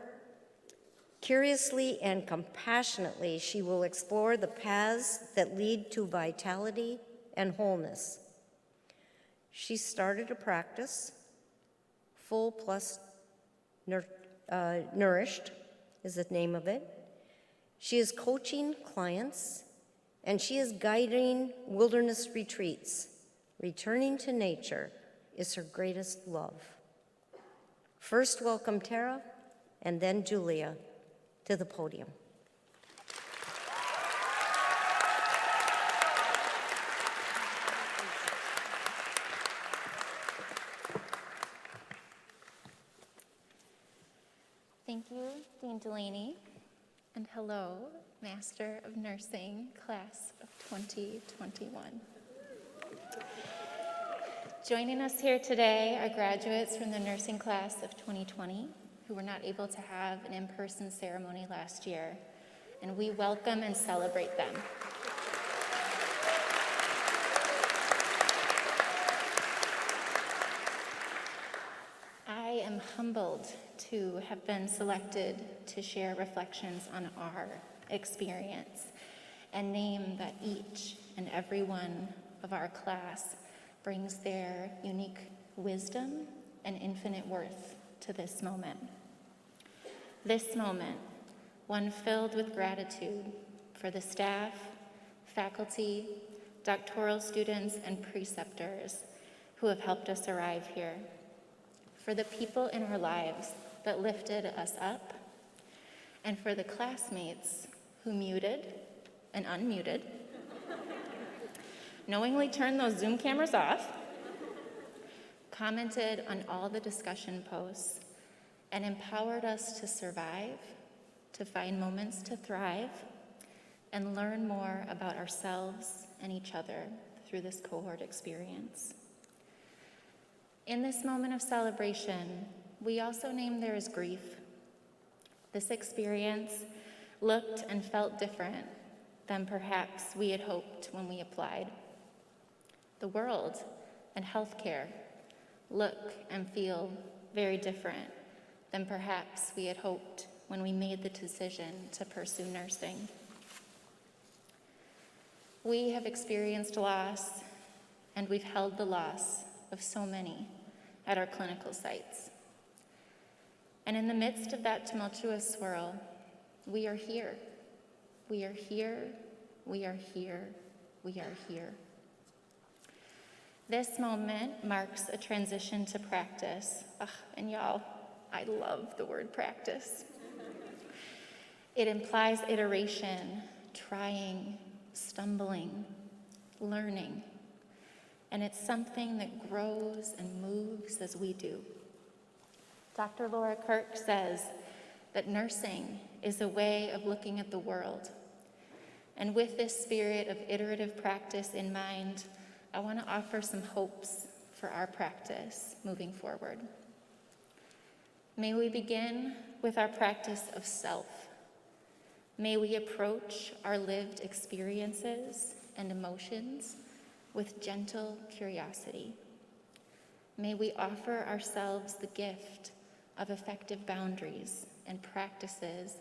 Curiously and compassionately, she will explore the paths that lead to vitality and wholeness. She started a practice, Full Plus Nourished is the name of it. She is coaching clients, and she is guiding wilderness retreats. Returning to nature is her greatest love. First, welcome Tara, and then Julia to the podium. Thank you, Dean Delaney, and hello, Master of Nursing, Class of 2021. Joining us here today are graduates from the nursing class of 2020 who were not able to have an in-person ceremony last year, and we welcome and celebrate them. I am humbled to have been selected to share reflections on our experience and name that each and every one of our class brings their unique wisdom and infinite worth to this moment. This moment, one filled with gratitude for the staff, faculty, doctoral students, and preceptors who have helped us arrive here, for the people in our lives that lifted us up, and for the classmates who muted and unmuted, knowingly turned those Zoom cameras off, commented on all the discussion posts, and empowered us to survive, to find moments to thrive, and learn more about ourselves and each other through this cohort experience. In this moment of celebration, we also name there as grief. This experience looked and felt different than perhaps we had hoped when we applied. The world and healthcare look and feel very different than perhaps we had hoped when we made the decision to pursue nursing. We have experienced loss, and we've held the loss of so many at our clinical sites. And in the midst of that tumultuous swirl, we are here. We are here. We are here. We are here. This moment marks a transition to practice. And y'all, I love the word practice. It implies iteration, trying, stumbling, learning. And it's something that grows and moves as we do. Dr. Laura Kirk says that nursing is a way of looking at the world. And with this spirit of iterative practice in mind, I want to offer some hopes for our practice moving forward. May we begin with our practice of self. May we approach our lived experiences and emotions with gentle curiosity. May we offer ourselves the gift of effective boundaries and practices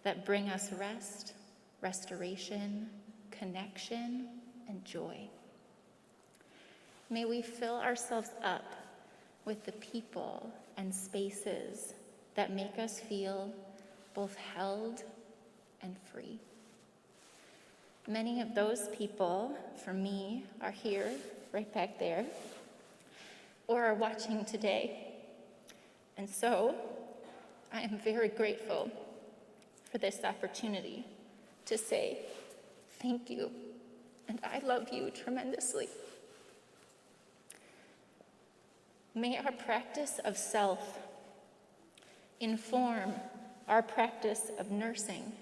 that bring us rest, restoration, connection, and joy. May we fill ourselves up with the people and spaces that make us feel both held and free. Many of those people, for me, are here, right back there, or are watching today. And so, I am very grateful for this opportunity to say thank you, and I love you tremendously. May our practice of self inform our practice of nursing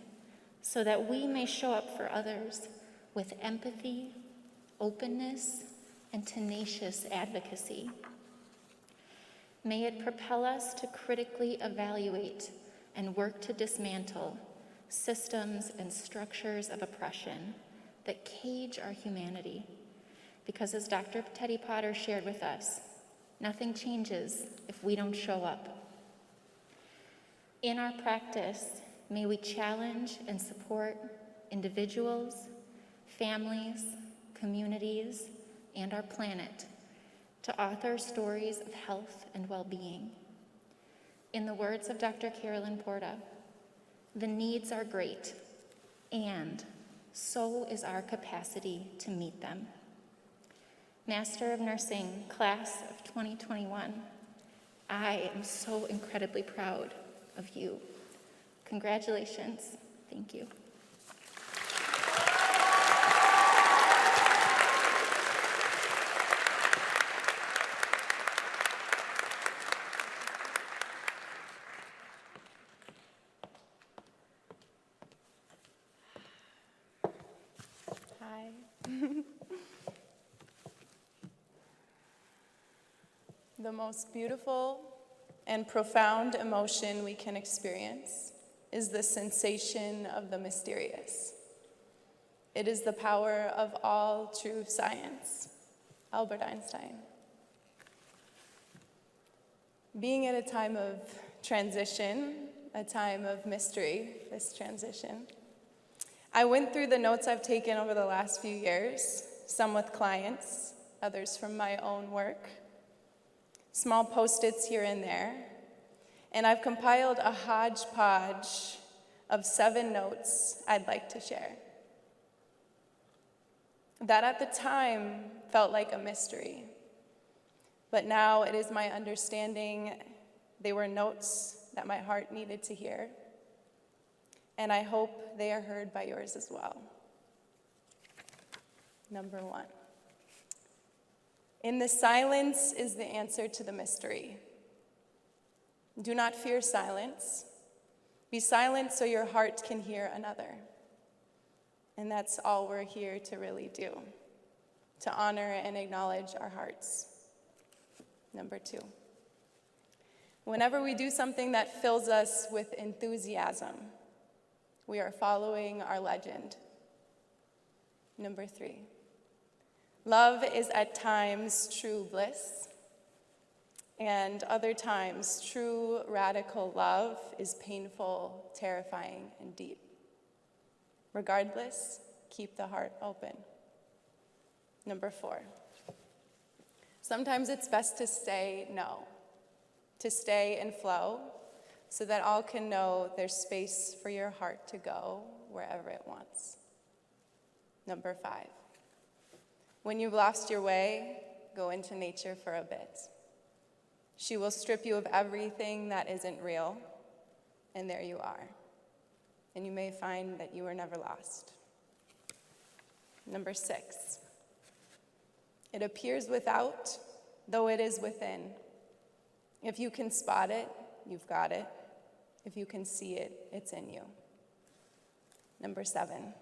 so that we may show up for others with empathy, openness, and tenacious advocacy. May it propel us to critically evaluate and work to dismantle systems and structures of oppression that cage our humanity. Because as Dr. Teddy Potter shared with us, nothing changes if we don't show up. In our practice, may we challenge and support individuals, families, communities, and our planet to author stories of health and well-being. In the words of Dr. Carolyn Porta, the needs are great, and so is our capacity to meet them. Master of Nursing, Class of 2021, I am so incredibly proud of you. Congratulations. Thank you. Hi. The most beautiful and profound emotion we can experience is the sensation of the mysterious. It is the power of all true science. Albert Einstein. Being at a time of transition, a time of mystery, this transition, I went through the notes I've taken over the last few years, some with clients, others from my own work, small Post-its here and there, and I've compiled a hodgepodge of 7 notes I'd like to share. That at the time felt like a mystery, but now it is my understanding they were notes that my heart needed to hear, and I hope they are heard by yours as well. Number 1. In the silence is the answer to the mystery. Do not fear silence. Be silent so your heart can hear another. And that's all we're here to really do, to honor and acknowledge our hearts. Number 2. Whenever we do something that fills us with enthusiasm, we are following our legend. Number 3. Love is at times true bliss, and other times true radical love is painful, terrifying, and deep. Regardless, keep the heart open. Number 4. Sometimes it's best to say no, to stay and flow, so that all can know there's space for your heart to go wherever it wants. Number 5. When you've lost your way, go into nature for a bit. She will strip you of everything that isn't real, and there you are. And you may find that you were never lost. Number 6. It appears without, though it is within. If you can spot it, you've got it. If you can see it, it's in you. Number 7.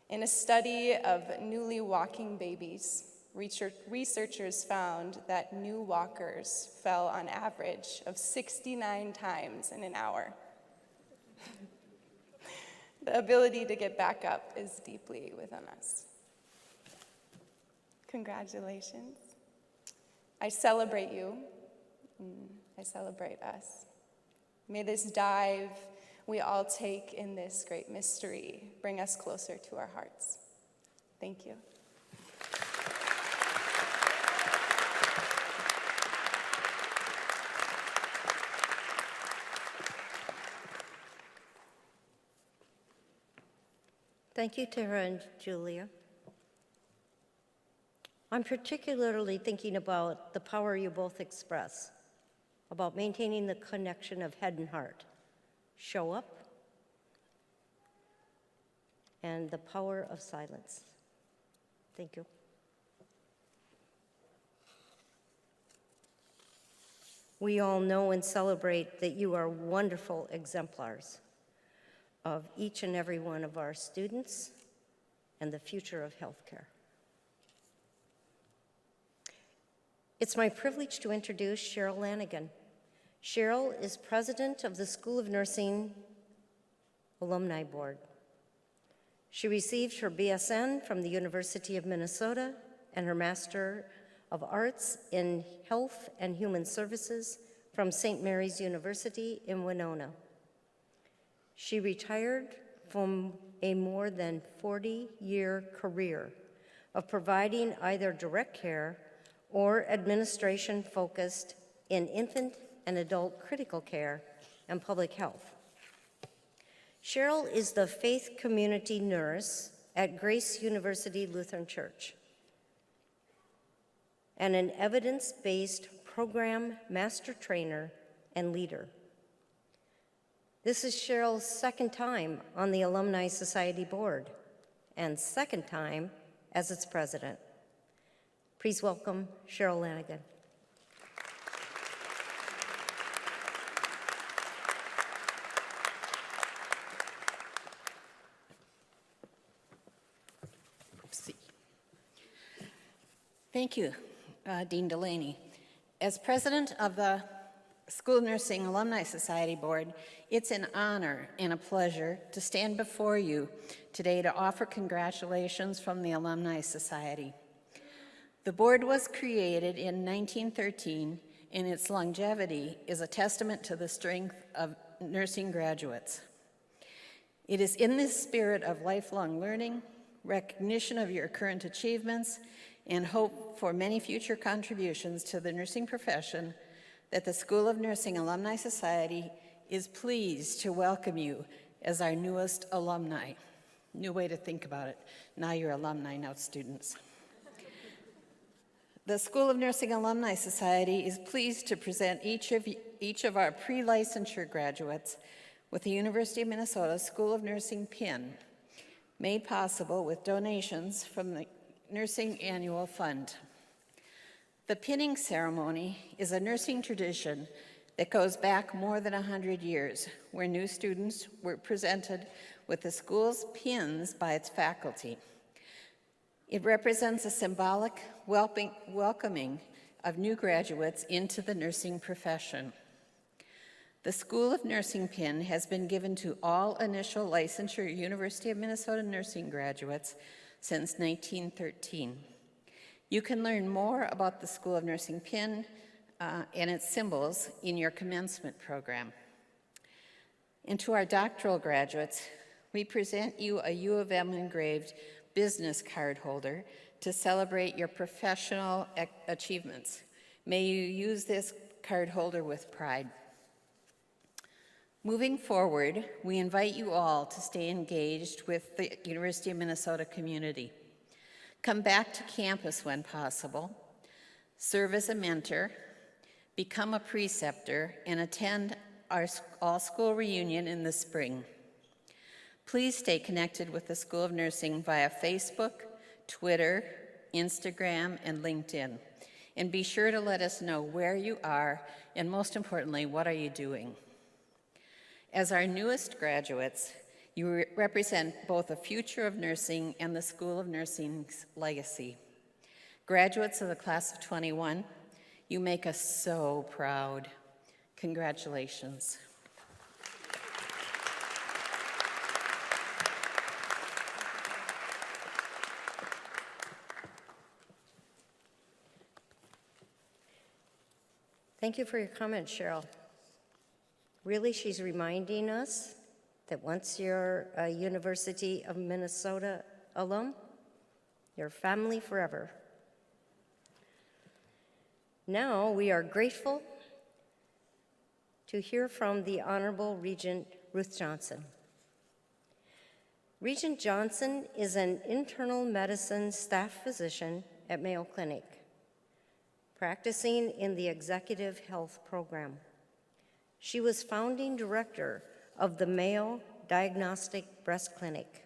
In a study of newly walking babies, researchers found that new walkers fell on average of 69 times in an hour. The ability to get back up is deeply within us. Congratulations. I celebrate you. I celebrate us. May this dive we all take in this great mystery bring us closer to our hearts. Thank you. Thank you, Tara and Julia. I'm particularly thinking about the power you both express, about maintaining the connection of head and heart. Show up, and the power of silence. Thank you. We all know and celebrate that you are wonderful exemplars of each and every one of our students and the future of healthcare. It's my privilege to introduce Cheryl Lanigan. Cheryl is president of the School of Nursing Alumni Board. She received her BSN from the University of Minnesota and her Master of Arts in Health and Human Services from St. Mary's University in Winona. She retired from a more than 40-year career of providing either direct care or administration focused in infant and adult critical care and public health. Cheryl is the faith community nurse at Grace University Lutheran Church and an evidence-based program master trainer and leader. This is Cheryl's second time on the Alumni Society board and second time as its president. Please welcome Cheryl Lanigan. Thank you, Dean Delaney. As president of the School of Nursing Alumni Society Board, it's an honor and a pleasure to stand before you today to offer congratulations from the Alumni Society. The board was created in 1913, and its longevity is a testament to the strength of nursing graduates. It is in this spirit of lifelong learning, recognition of your current achievements, and hope for many future contributions to the nursing profession that the School of Nursing Alumni Society is pleased to welcome you as our newest alumni. New way to think about it. Now you're alumni, now students. The School of Nursing Alumni Society is pleased to present each of our pre-licensure graduates with the University of Minnesota School of Nursing pin, made possible with donations from the Nursing Annual Fund. The pinning ceremony is a nursing tradition that goes back more than 100 years, where new students were presented with the school's pins by its faculty. It represents a symbolic welcoming of new graduates into the nursing profession. The School of Nursing pin has been given to all initial licensure University of Minnesota nursing graduates since 1913. You can learn more about the School of Nursing pin and its symbols in your commencement program. And to our doctoral graduates, we present you a U of M engraved business card holder to celebrate your professional achievements. May you use this card holder with pride. Moving forward, we invite you all to stay engaged with the University of Minnesota community. Come back to campus when possible, serve as a mentor, become a preceptor, and attend our all-school reunion in the spring. Please stay connected with the School of Nursing via Facebook, Twitter, Instagram, and LinkedIn. And be sure to let us know where you are, and most importantly, what are you doing? As our newest graduates, you represent both the future of nursing and the School of Nursing's legacy. Graduates of the class of 21, you make us so proud. Congratulations. Thank you for your comments, Cheryl. Really, she's reminding us that once you're a University of Minnesota alum, you're family forever. Now we are grateful to hear from the Honorable Regent Ruth Johnson. Regent Johnson is an internal medicine staff physician at Mayo Clinic, practicing in the Executive Health Program. She was founding director of the Mayo Diagnostic Breast Clinic.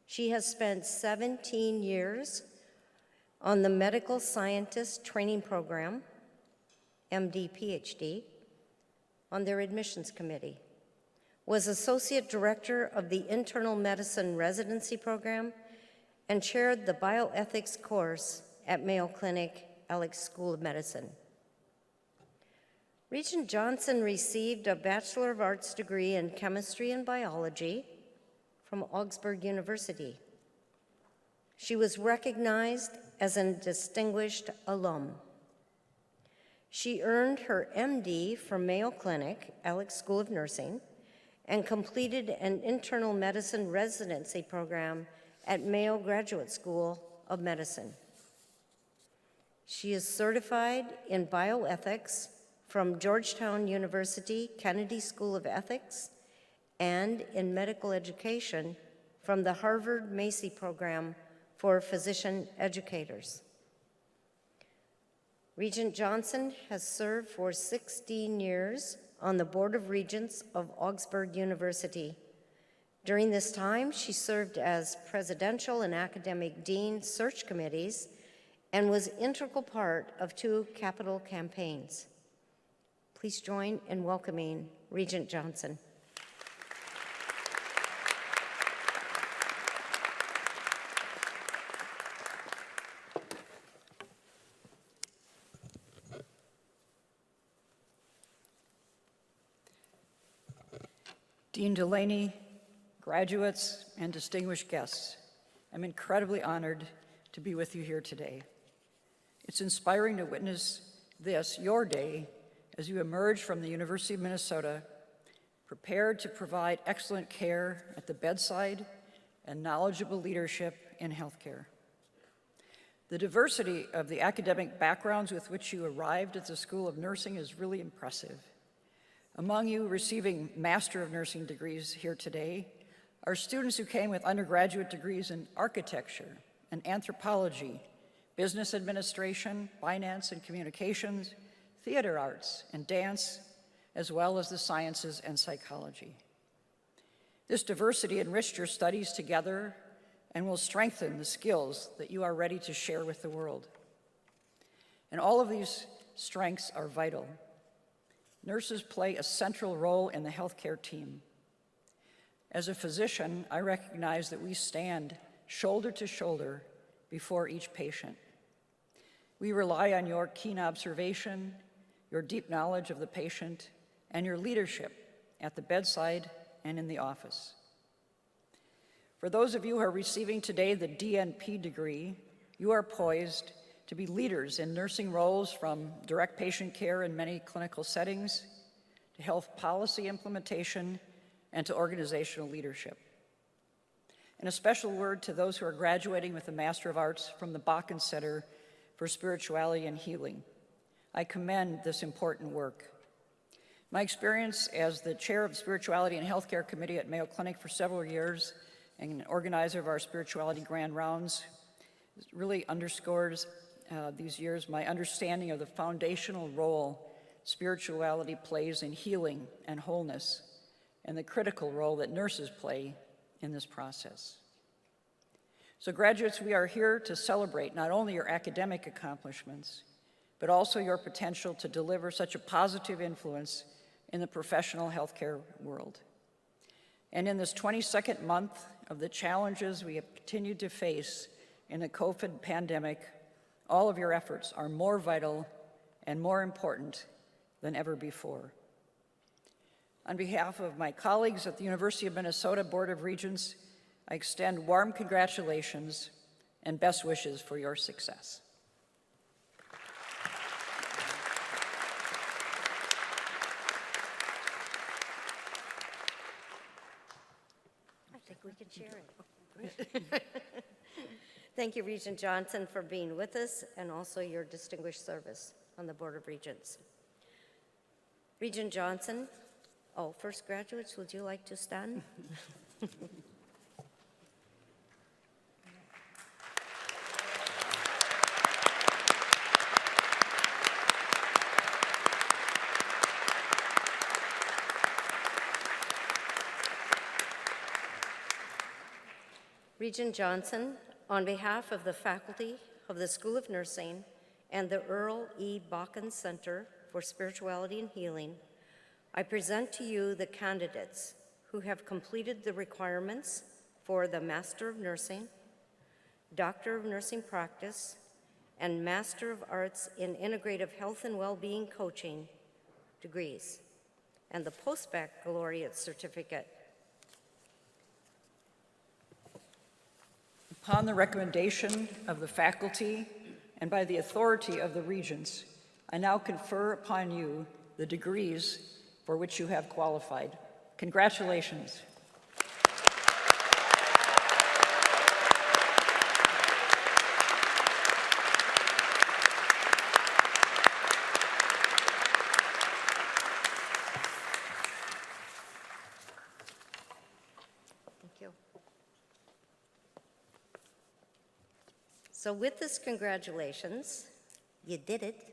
She has spent 17 years on the Medical Scientist Training Program, MD, PhD, on their admissions committee, was associate director of the Internal Medicine Residency Program, and chaired the bioethics course at Mayo Clinic Alex School of Medicine. Regent Johnson received a Bachelor of Arts degree in Chemistry and Biology from Augsburg University. She was recognized as a distinguished alum. She earned her MD from Mayo Clinic, Alex School of Nursing, and completed an internal medicine residency program at Mayo Graduate School of Medicine. She is certified in bioethics from Georgetown University Kennedy School of Ethics and in medical education from the Harvard Macy Program for Physician Educators. Regent Johnson has served for 16 years on the Board of Regents of Augsburg University. During this time, she served as presidential and academic dean search committees and was integral part of 2 capital campaigns. Please join in welcoming Regent Johnson. Dean Delaney, graduates, and distinguished guests, I'm incredibly honored to be with you here today. It's inspiring to witness this, your day, as you emerge from the University of Minnesota, prepared to provide excellent care at the bedside and knowledgeable leadership in healthcare. The diversity of the academic backgrounds with which you arrived at the School of Nursing is really impressive. Among you receiving Master of Nursing degrees here today are students who came with undergraduate degrees in architecture and anthropology, business administration, finance and communications, theater arts and dance, as well as the sciences and psychology. This diversity enriched your studies together and will strengthen the skills that you are ready to share with the world. And all of these strengths are vital. Nurses play a central role in the healthcare team. As a physician, I recognize that we stand shoulder to shoulder before each patient. We rely on your keen observation, your deep knowledge of the patient, and your leadership at the bedside and in the office. For those of you who are receiving today the DNP degree, you are poised to be leaders in nursing roles from direct patient care in many clinical settings, to health policy implementation, and to organizational leadership. And a special word to those who are graduating with a Master of Arts from the Bakken Center for Spirituality and Healing. I commend this important work. My experience as the chair of the Spirituality and Healthcare Committee at Mayo Clinic for several years and an organizer of our Spirituality Grand Rounds really underscores these years my understanding of the foundational role spirituality plays in healing and wholeness, and the critical role that nurses play in this process. So graduates, we are here to celebrate not only your academic accomplishments, but also your potential to deliver such a positive influence in the professional healthcare world. And in this 22nd month of the challenges we have continued to face in the COVID pandemic, all of your efforts are more vital and more important than ever before. On behalf of my colleagues at the University of Minnesota Board of Regents, I extend warm congratulations and best wishes for your success. I think we can share it. Thank you, Regent Johnson, for being with us and also your distinguished service on the Board of Regents. Regent Johnson, first graduates, would you like to stand? Regent Johnson, on behalf of the faculty of the School of Nursing and the Earl E. Bakken Center for Spirituality and Healing, I present to you the candidates who have completed the requirements for the Master of Nursing, Doctor of Nursing Practice, and Master of Arts in Integrative Health and Wellbeing Coaching degrees, and the Post-Baccalaureate certificate. Upon the recommendation of the faculty and by the authority of the regents, I now confer upon you the degrees for which you have qualified. Congratulations. Thank you. So with this congratulations, you did it.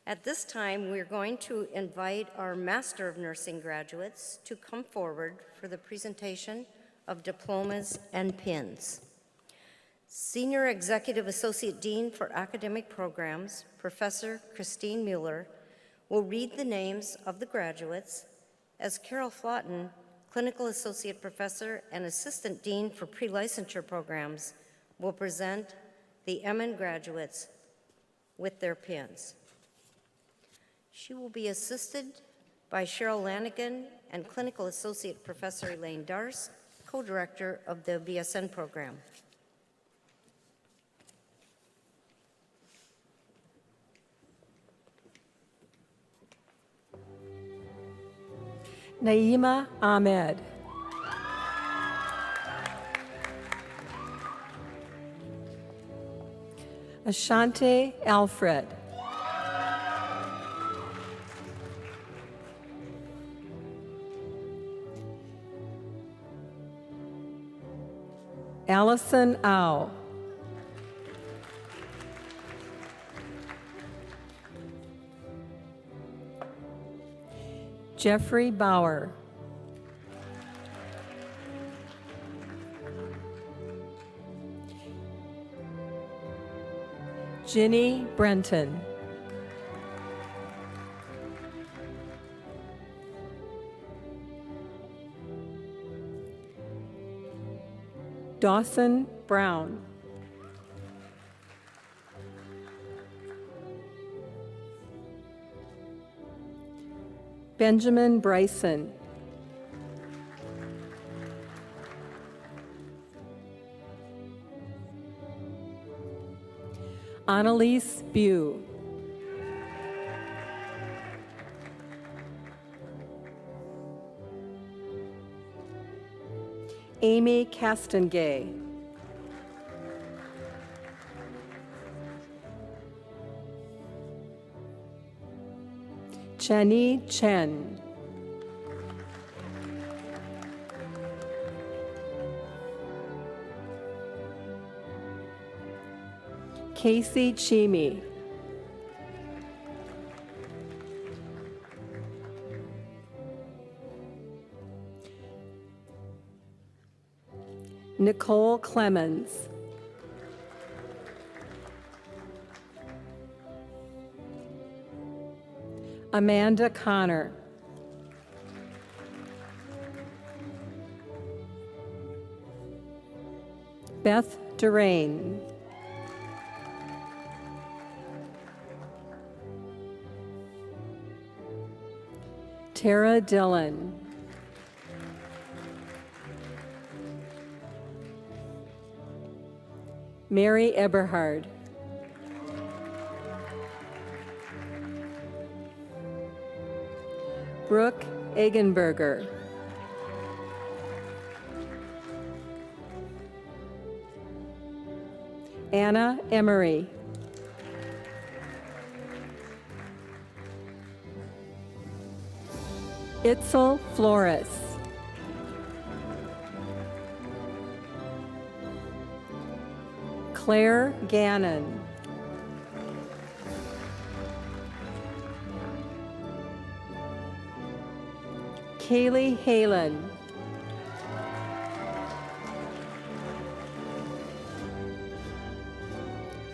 At this time, we're going to invite our Master of Nursing graduates to come forward for the presentation of diplomas and pins. Senior Executive Associate Dean for Academic Programs, Professor Christine Mueller, will read the names of the graduates, as Carol Flaughton, Clinical Associate Professor and Assistant Dean for Pre-Licensure Programs, will present the MN graduates with their pins. She will be assisted by Cheryl Lanigan and Clinical Associate Professor Elaine Darce, co-director of the BSN program. Naima Ahmed. Ashante Alfred. Allison Au. Jeffrey Bauer. Ginny Brenton. Dawson Brown. Benjamin Bryson. Annalise Bew. Amy Castengay. Jenny Chen. Casey Chimi. Nicole Clemens. Amanda Connor. Beth Durain. Tara Dillon. Mary Eberhard. Brooke Egenberger. Anna Emery. Itzel Flores. Claire Gannon. Kaylee Halen.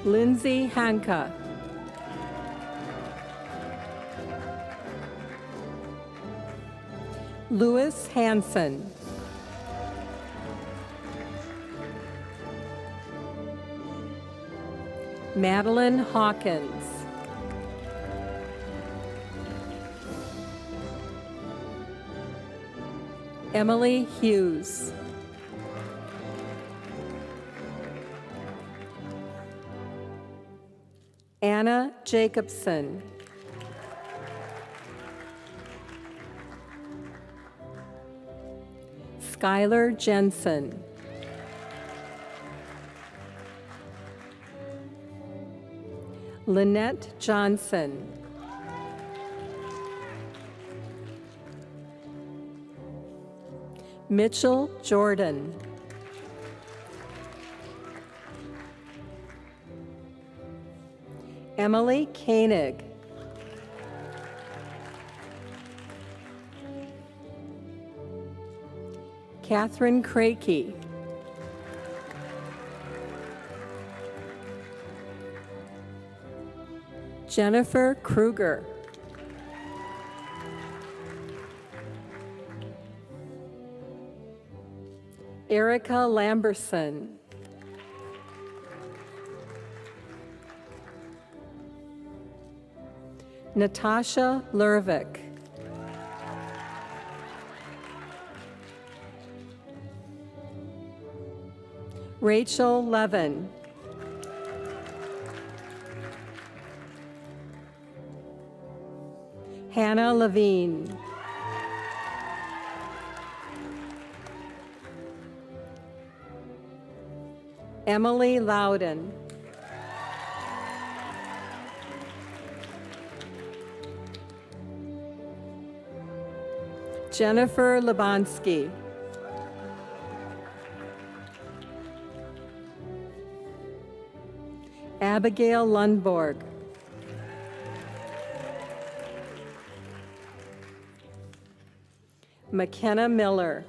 Lindsay Hanka. Louis Hansen. Madeline Hawkins. Emily Hughes. Anna Jacobson. Skylar Jensen. Lynette Johnson. Mitchell Jordan. Emily Koenig. Catherine Crakey. Jennifer Kruger. Erica Lamberson. Natasha Lervik. Rachel Levin. Hannah Levine. Emily Loudon. Jennifer Lebonsky. Abigail Lundborg. McKenna Miller.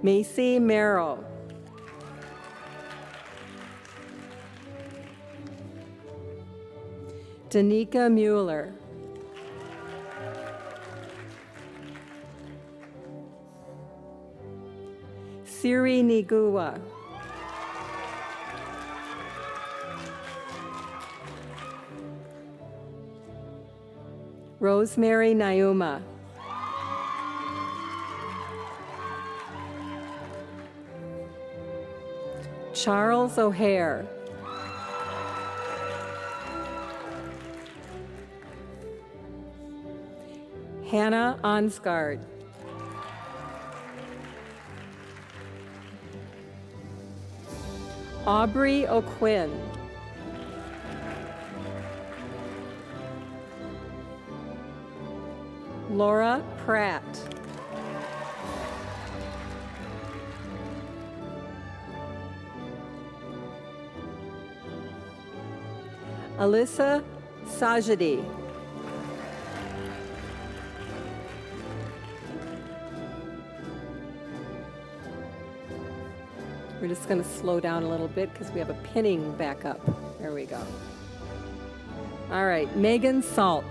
Macy Merrill. Danica Mueller. Siri Nigua. Rosemary Nyuma. Charles O'Hare. Hannah Onsgaard. Aubrey O'Quinn. Laura Pratt. Alyssa Sajidi. We're just going to slow down a little bit because we have a pinning back up. There we go. All right, Megan Saltz.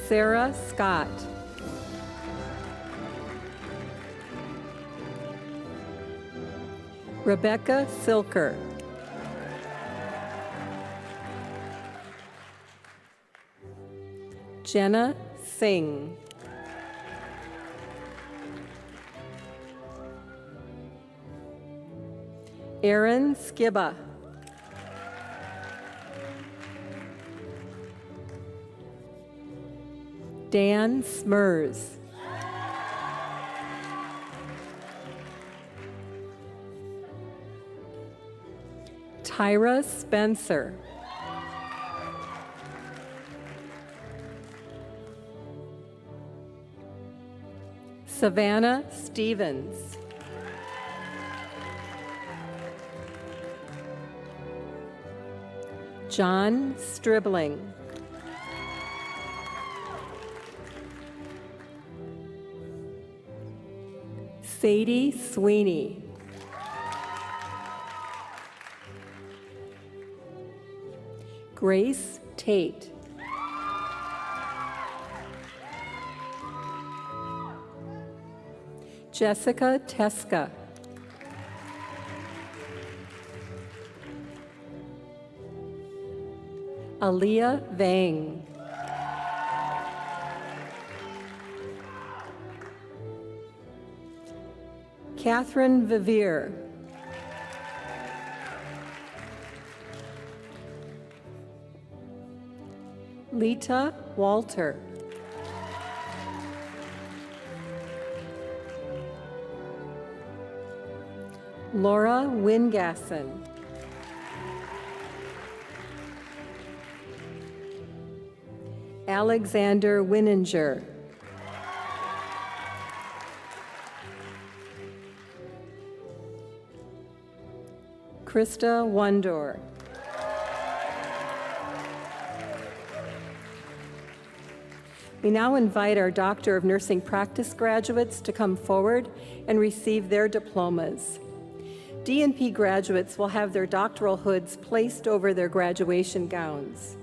Sarah Scott. Rebecca Silker. Jenna Singh. Aaron Skibba. Dan Smers. Tyra Spencer. Savannah Stevens. John Stribling. Sadie Sweeney. Grace Tate. Jessica Teska. Aaliyah Vang. Catherine Vivier. Lita Walter. Laura Wingasson. Alexander Winninger. Krista Wondor. We now invite our Doctor of Nursing Practice graduates to come forward and receive their diplomas. D&P graduates will have their doctoral hoods placed over their graduation gowns.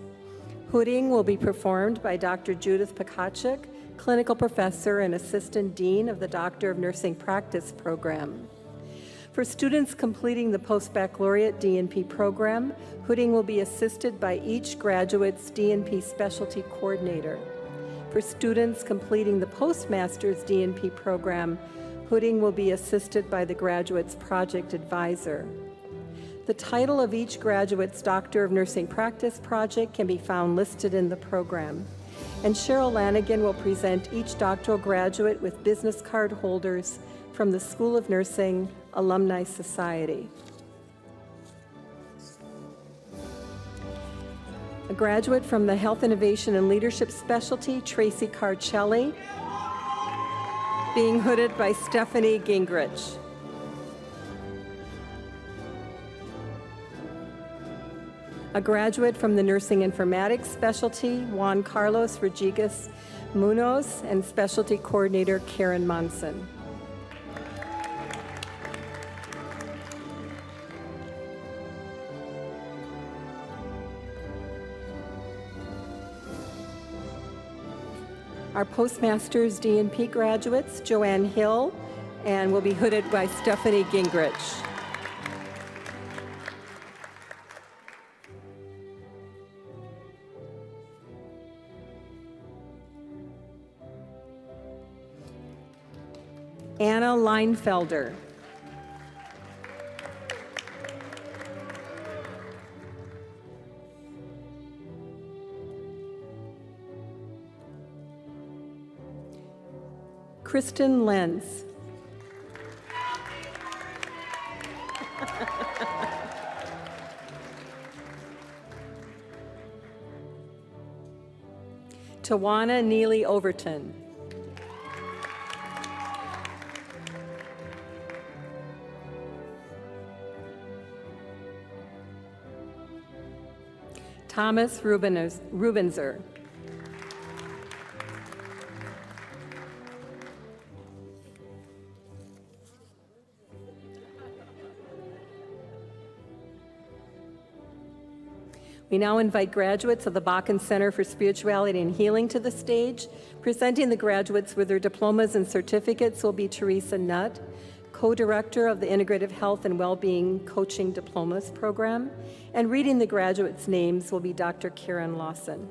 Hooding will be performed by Dr. Judith Pakachik, Clinical Professor and Assistant Dean of the Doctor of Nursing Practice program. For students completing the Post-Baccalaureate DNP program, hooding will be assisted by each graduate's DNP specialty coordinator. For students completing the Postmaster's DNP program, hooding will be assisted by the graduate's project advisor. The title of each graduate's Doctor of Nursing Practice project can be found listed in the program. And Cheryl Lanigan will present each doctoral graduate with business card holders from the School of Nursing Alumni Society. A graduate from the Health Innovation and Leadership Specialty, Tracy Carcelli, being hooded by Stephanie Gingrich. A graduate from the Nursing Informatics Specialty, Juan Carlos Rodriguez Munoz, and Specialty Coordinator Karen Monson. Our Postmasters DNP graduates, Joanne Hill, and will be hooded by Stephanie Gingrich. Anna Leinfelder. Kristen Lenz. Tawana Neely Overton. Thomas Rubenzer. We now invite graduates of the Bakken Center for Spirituality and Healing to the stage. Presenting the graduates with their diplomas and certificates will be Teresa Nutt, co-director of the Integrative Health and Wellbeing Coaching Diplomas program, and reading the graduates' names will be Dr. Karen Lawson.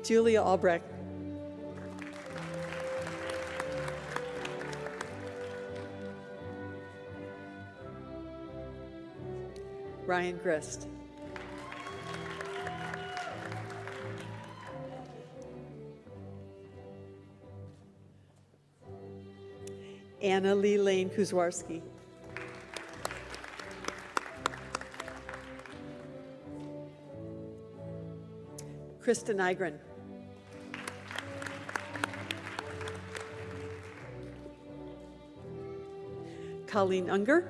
Julia Albrecht. Ryan Grist. Anna Lee Lane Kuzwarski. Krista Nygren. Colleen Unger.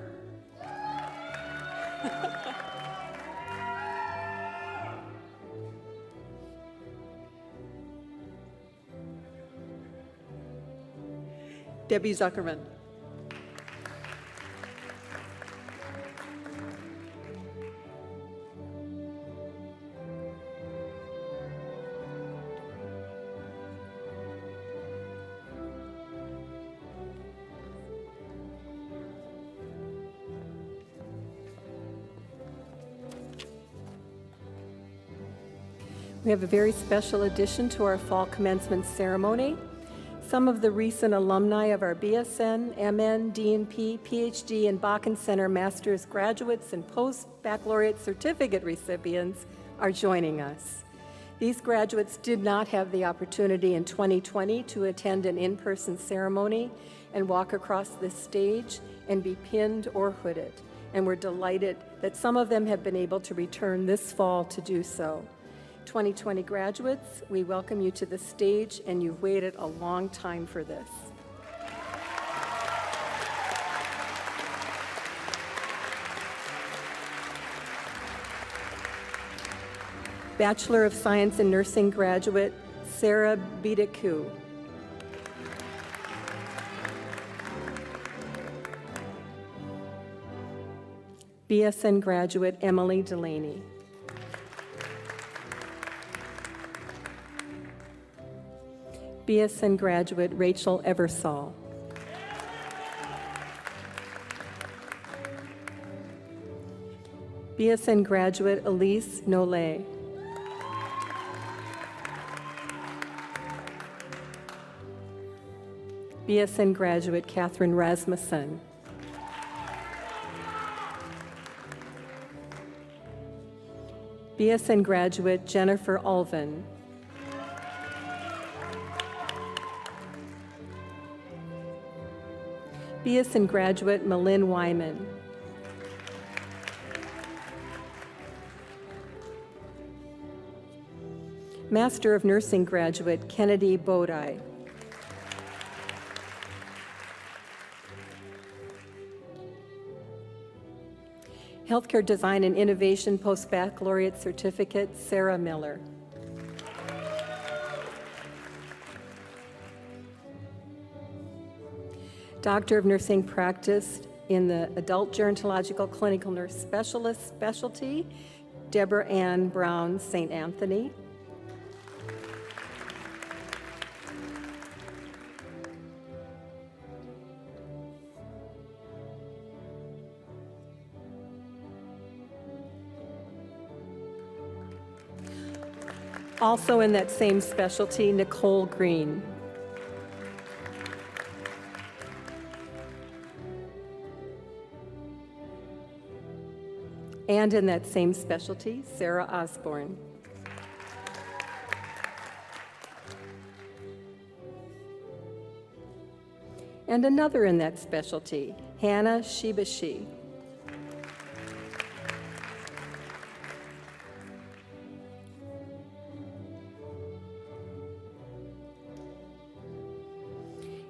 Debbie Zuckerman. We have a very special addition to our fall commencement ceremony. Some of the recent alumni of our BSN, MN, DNP, PhD, and Bakken Center Master's graduates and Post-Baccalaureate certificate recipients are joining us. These graduates did not have the opportunity in 2020 to attend an in-person ceremony and walk across this stage and be pinned or hooded, and we're delighted that some of them have been able to return this fall to do so. 2020 graduates, we welcome you to the stage, and you've waited a long time for this. Bachelor of Science in Nursing graduate, Sarah Bidaku. BSN graduate Emily Delaney. BSN graduate Rachel Eversole. BSN graduate Elise Nole. BSN graduate Catherine Rasmussen. BSN graduate Jennifer Ulvin. BSN graduate Malin Wyman. Master of Nursing graduate Kennedy Bodai. Healthcare Design and Innovation Post-Baccalaureate Certificate Sarah Miller. Doctor of Nursing Practice in the Adult Gerontological Clinical Nurse Specialist Specialty, Deborah Ann Brown St. Anthony. Also in that same specialty, Nicole Green. And in that same specialty, Sarah Osborne. And another in that specialty, Hannah Shibashi.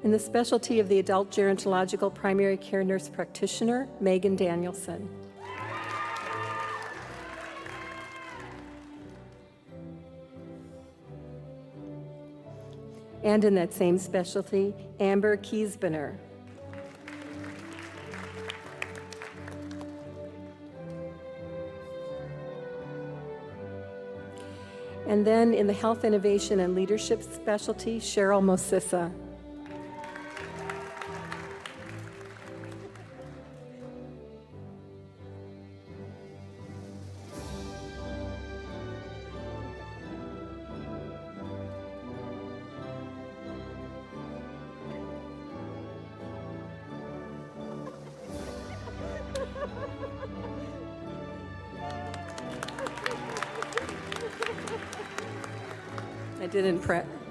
In the specialty of the Adult Gerontological Primary Care Nurse Practitioner, Megan Danielson. And in that same specialty, Amber Kiesbener. And then in the Health Innovation and Leadership specialty, Cheryl Mosissa.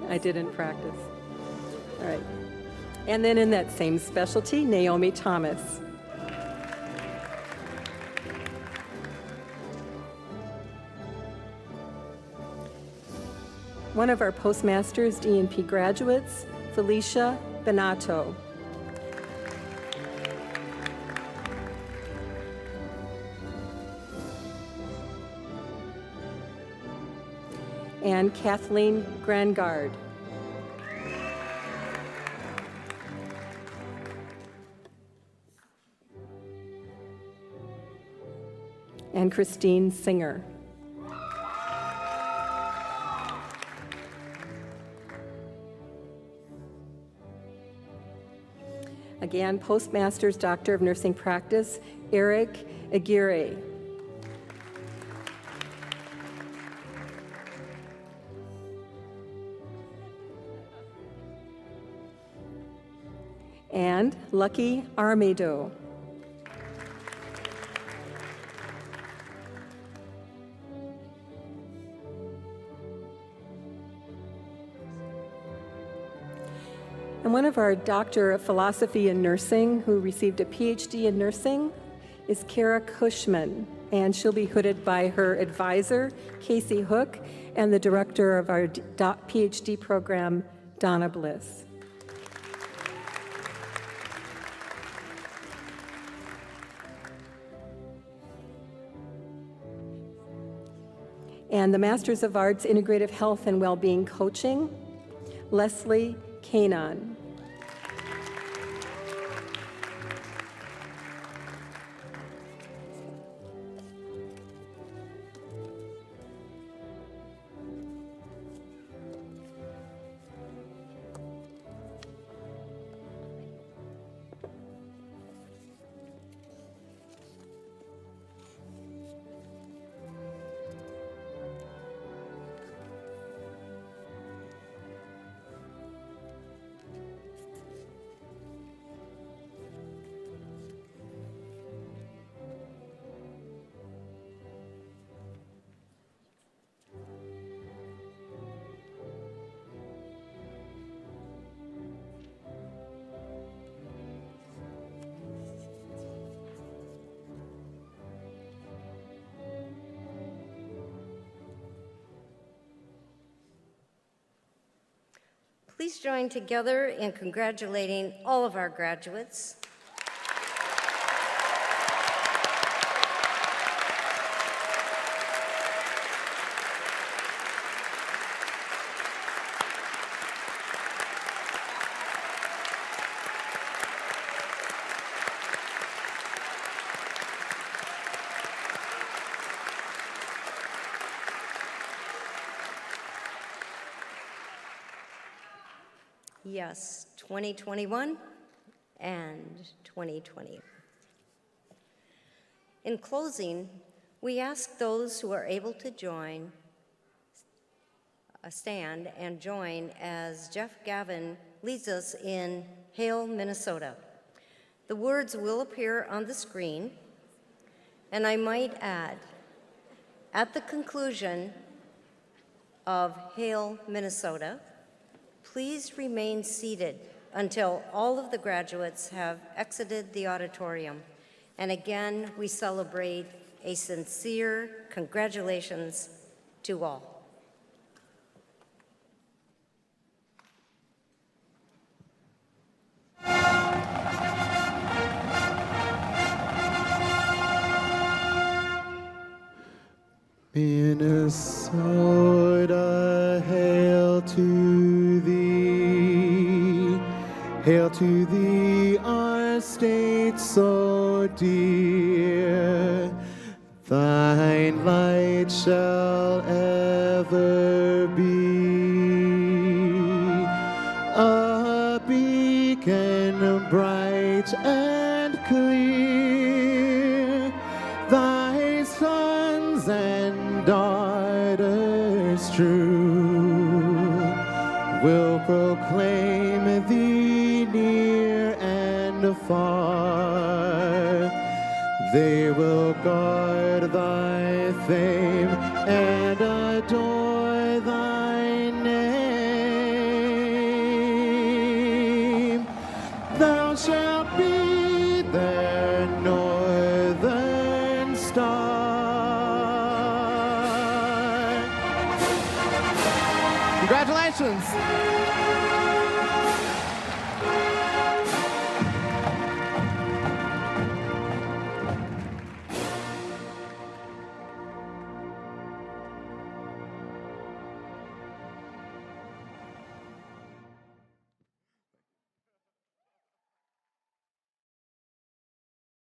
I didn't practice. All right. And then in that same specialty, Naomi Thomas. One of our Postmasters DNP graduates, Felicia Benato. And Kathleen Grangard. And Christine Singer. Again, Postmasters Doctor of Nursing Practice, Eric Aguirre. And Lucky Armido. And one of our Doctor of Philosophy in Nursing who received a PhD in nursing is Kara Cushman, and she'll be hooded by her advisor, Casey Hook, and the director of our PhD program, Donna Bliss. And the Masters of Arts, Integrative Health and Wellbeing Coaching, Leslie Kanon. Please join together in congratulating all of our graduates. Yes, 2021 and 2020. In closing, we ask those who are able to stand and join as Jeff Gavin leads us in Hail, Minnesota. The words will appear on the screen, and I might add, at the conclusion of Hail, Minnesota, please remain seated until all of the graduates have exited the auditorium. And again, we celebrate a sincere congratulations to all. Minnesota, hail to thee. Hail to thee, our state so dear. Thine light shall ever be a beacon bright and clear. Thy sons and daughters true will proclaim thee near and far. They will guard thy fame and adore thy name. Thou shalt be their northern star. Congratulations.